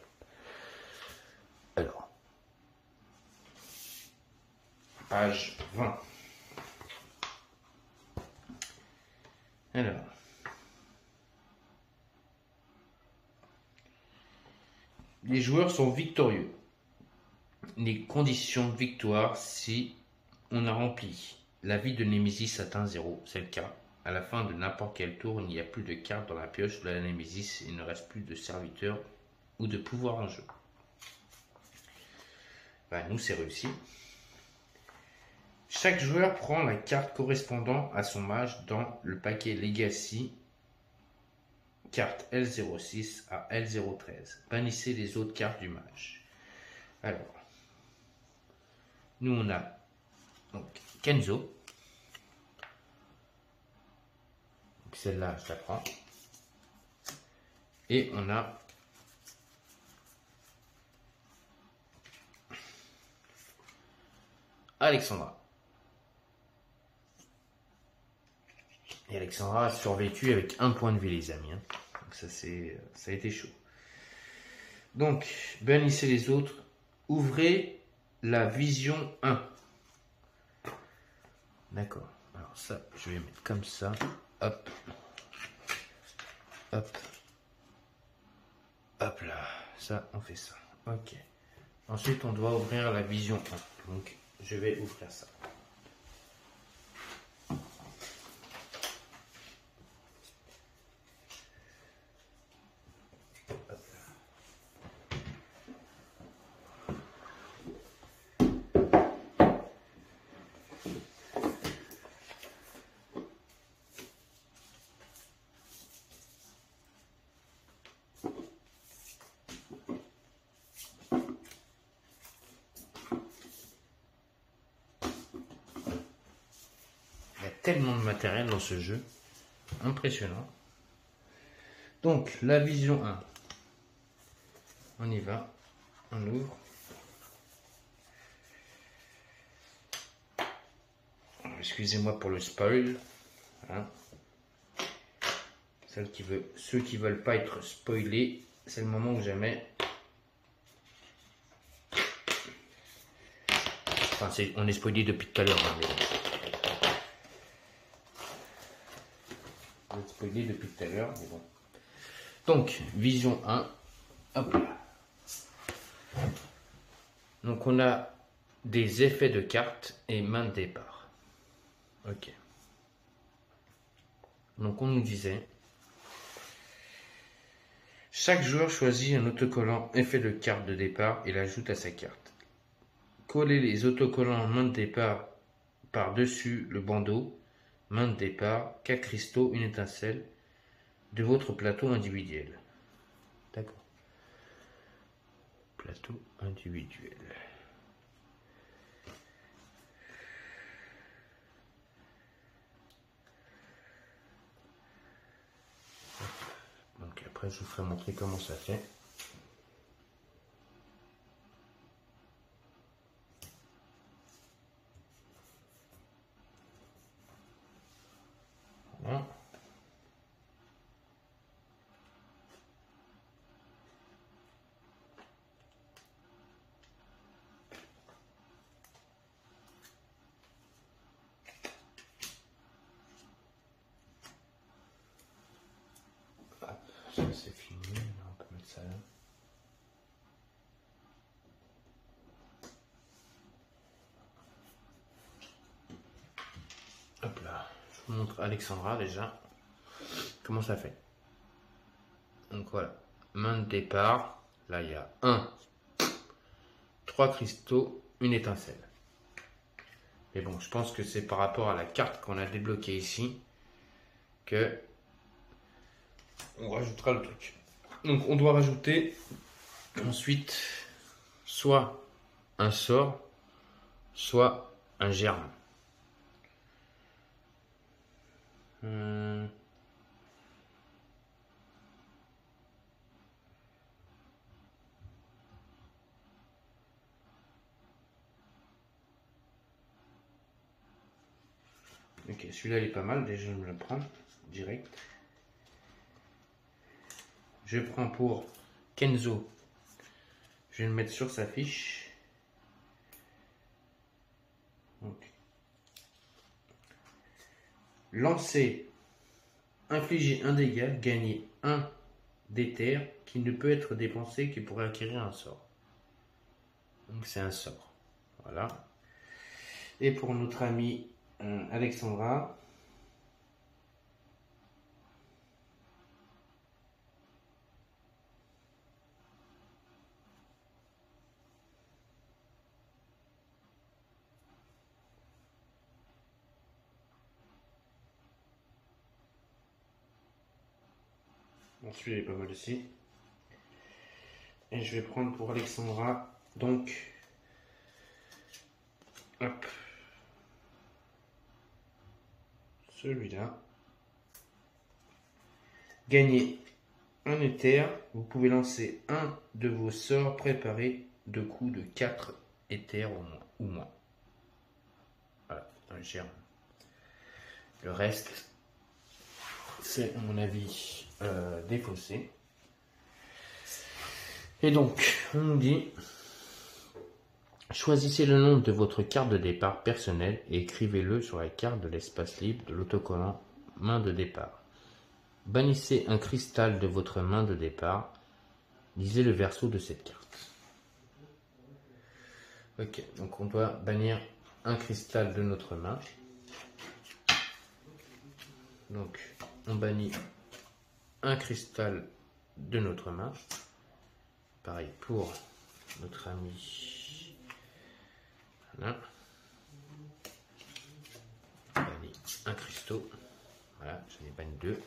Alors, page 20. Alors, les joueurs sont victorieux. Les conditions de victoire si on a rempli. La vie de Némésis atteint 0, c'est le cas. À la fin de n'importe quel tour, il n'y a plus de cartes dans la pioche de la Némésis et il ne reste plus de serviteurs ou de pouvoir en jeu. Ben, nous, c'est réussi. Chaque joueur prend la carte correspondant à son mage dans le paquet Legacy, carte L06 à L013. Bannissez les autres cartes du mage. Alors, nous on a donc Kenzo. Donc celle-là, je la prends. Et on a Alexandra. Et Alexandra a survécu avec 1 point de vie, les amis. Donc ça a été chaud. Donc, bannissez les autres. Ouvrez la vision 1. D'accord. Alors ça, je vais mettre comme ça. Hop. Hop. Hop là. Ça, on fait ça. Ok. Ensuite, on doit ouvrir la vision 1. Donc, je vais ouvrir ça. Tellement de matériel dans ce jeu, impressionnant. Donc la vision 1, on y va, on ouvre. Excusez-moi pour le spoil. Hein. Ceux qui veulent pas être spoilés, c'est le moment où jamais. Enfin, on est spoilé depuis tout à l'heure. Hein, on est spoilé depuis tout à l'heure, mais bon. Donc, vision 1. Hop là. Donc, on a des effets de cartes et main de départ. Ok. Donc, on nous disait. Chaque joueur choisit un autocollant effet de carte de départ et l'ajoute à sa carte. Collez les autocollants main de départ par-dessus le bandeau, main de départ, 4 cristaux, une étincelle de votre plateau individuel. D'accord. Plateau individuel. Donc après je vous ferai montrer comment ça fait. Voilà. Ça c'est fini, on peut mettre ça là. Hop là, je vous montre Alexandra déjà, comment ça fait. Donc voilà, main de départ, là il y a 1, 3 cristaux, une étincelle. Mais bon, je pense que c'est par rapport à la carte qu'on a débloquée ici que on rajoutera le truc. Donc on doit rajouter ensuite soit un sort, soit un germe. Ok, celui-là il est pas mal, déjà je me le prends direct. Je prends pour Kenzo, je vais le mettre sur sa fiche. Donc, lancer, infliger un dégât, gagner un d'éther qui ne peut être dépensé que pour acquérir un sort. Donc c'est un sort. Voilà. Et pour notre ami Alexandra, bon, celui-là est pas mal aussi. Et je vais prendre pour Alexandra, donc, hop, celui-là. Gagner un éther, vous pouvez lancer un de vos sorts préparés de coups de 4 éthers ou moins. Voilà, un germe. Le reste, c'est à mon avis défaussé. Et donc, on nous dit, choisissez le nom de votre carte de départ personnelle et écrivez-le sur la carte de l'espace libre de l'autocollant main de départ. Bannissez un cristal de votre main de départ. Lisez le verso de cette carte. Ok, donc on doit bannir un cristal de notre main. Donc, on bannit un cristal de notre main. Pareil pour notre ami. Voilà. On bannit un cristaux. Voilà, j'en ai banni 2.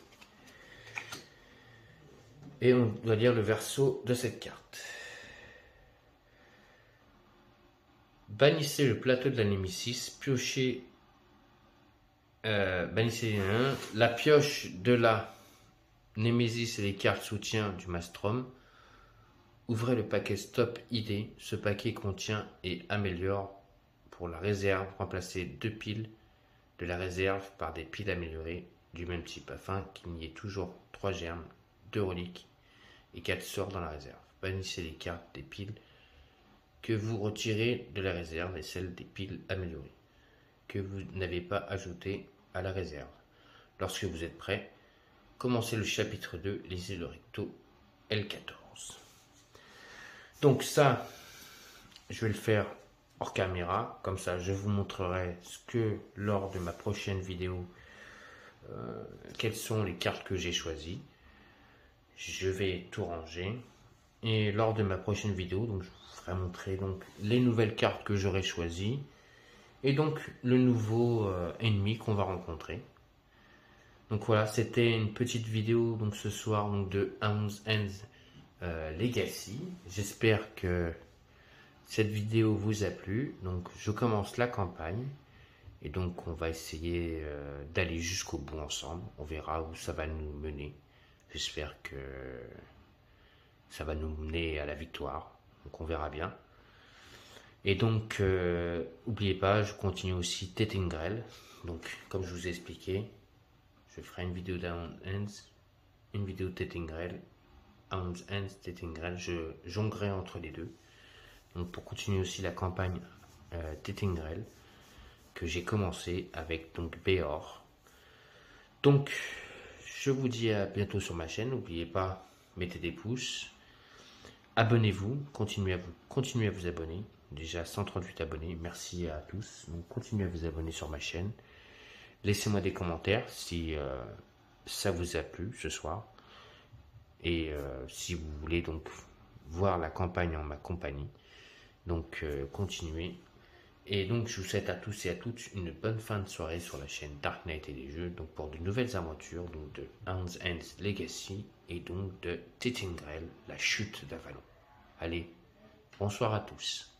Et on doit lire le verso de cette carte. Bannissez le plateau de la Némésis, piochez. Bannissez la pioche de la Némésis et les cartes soutien du Mastrom. Ouvrez le paquet Stop ID. Ce paquet contient et améliore pour la réserve. Remplacez 2 piles de la réserve par des piles améliorées du même type afin qu'il n'y ait toujours 3 germes, 2 reliques et 4 sorts dans la réserve. Bannissez les cartes des piles que vous retirez de la réserve et celles des piles améliorées que vous n'avez pas ajoutées à la réserve. Lorsque vous êtes prêt, commencez le chapitre 2, lisez le recto L14. Donc ça, je vais le faire hors caméra, comme ça je vous montrerai ce que lors de ma prochaine vidéo, quelles sont les cartes que j'ai choisies. Je vais tout ranger et lors de ma prochaine vidéo, donc je vous ferai montrer donc les nouvelles cartes que j'aurai choisies et donc le nouveau ennemi qu'on va rencontrer. Donc voilà, c'était une petite vidéo donc ce soir donc, de Hounds End Legacy. J'espère que cette vidéo vous a plu. Donc je commence la campagne et donc on va essayer d'aller jusqu'au bout ensemble. On verra où ça va nous mener. J'espère que ça va nous mener à la victoire. Donc on verra bien. Et donc, n'oubliez pas, je continue aussi Tettingrel. Donc, comme je vous ai expliqué, je ferai une vidéo d'Hounds End, une vidéo Tettingrel, Hounds End, Tettingrel. Je jonglerai entre les deux. Donc, pour continuer aussi la campagne Tettingrel que j'ai commencé avec donc Béor. Donc, je vous dis à bientôt sur ma chaîne. N'oubliez pas, mettez des pouces. Abonnez-vous, continuez à vous abonner. Déjà 138 abonnés, merci à tous. Donc continuez à vous abonner sur ma chaîne. Laissez-moi des commentaires si ça vous a plu ce soir. Et si vous voulez donc voir la campagne en ma compagnie. Donc continuez. Et donc je vous souhaite à tous et à toutes une bonne fin de soirée sur la chaîne Dark Knight et les jeux, donc pour de nouvelles aventures, donc de Hound's End Legacy et donc de Tettingrel, la chute d'Avalon. Allez, bonsoir à tous.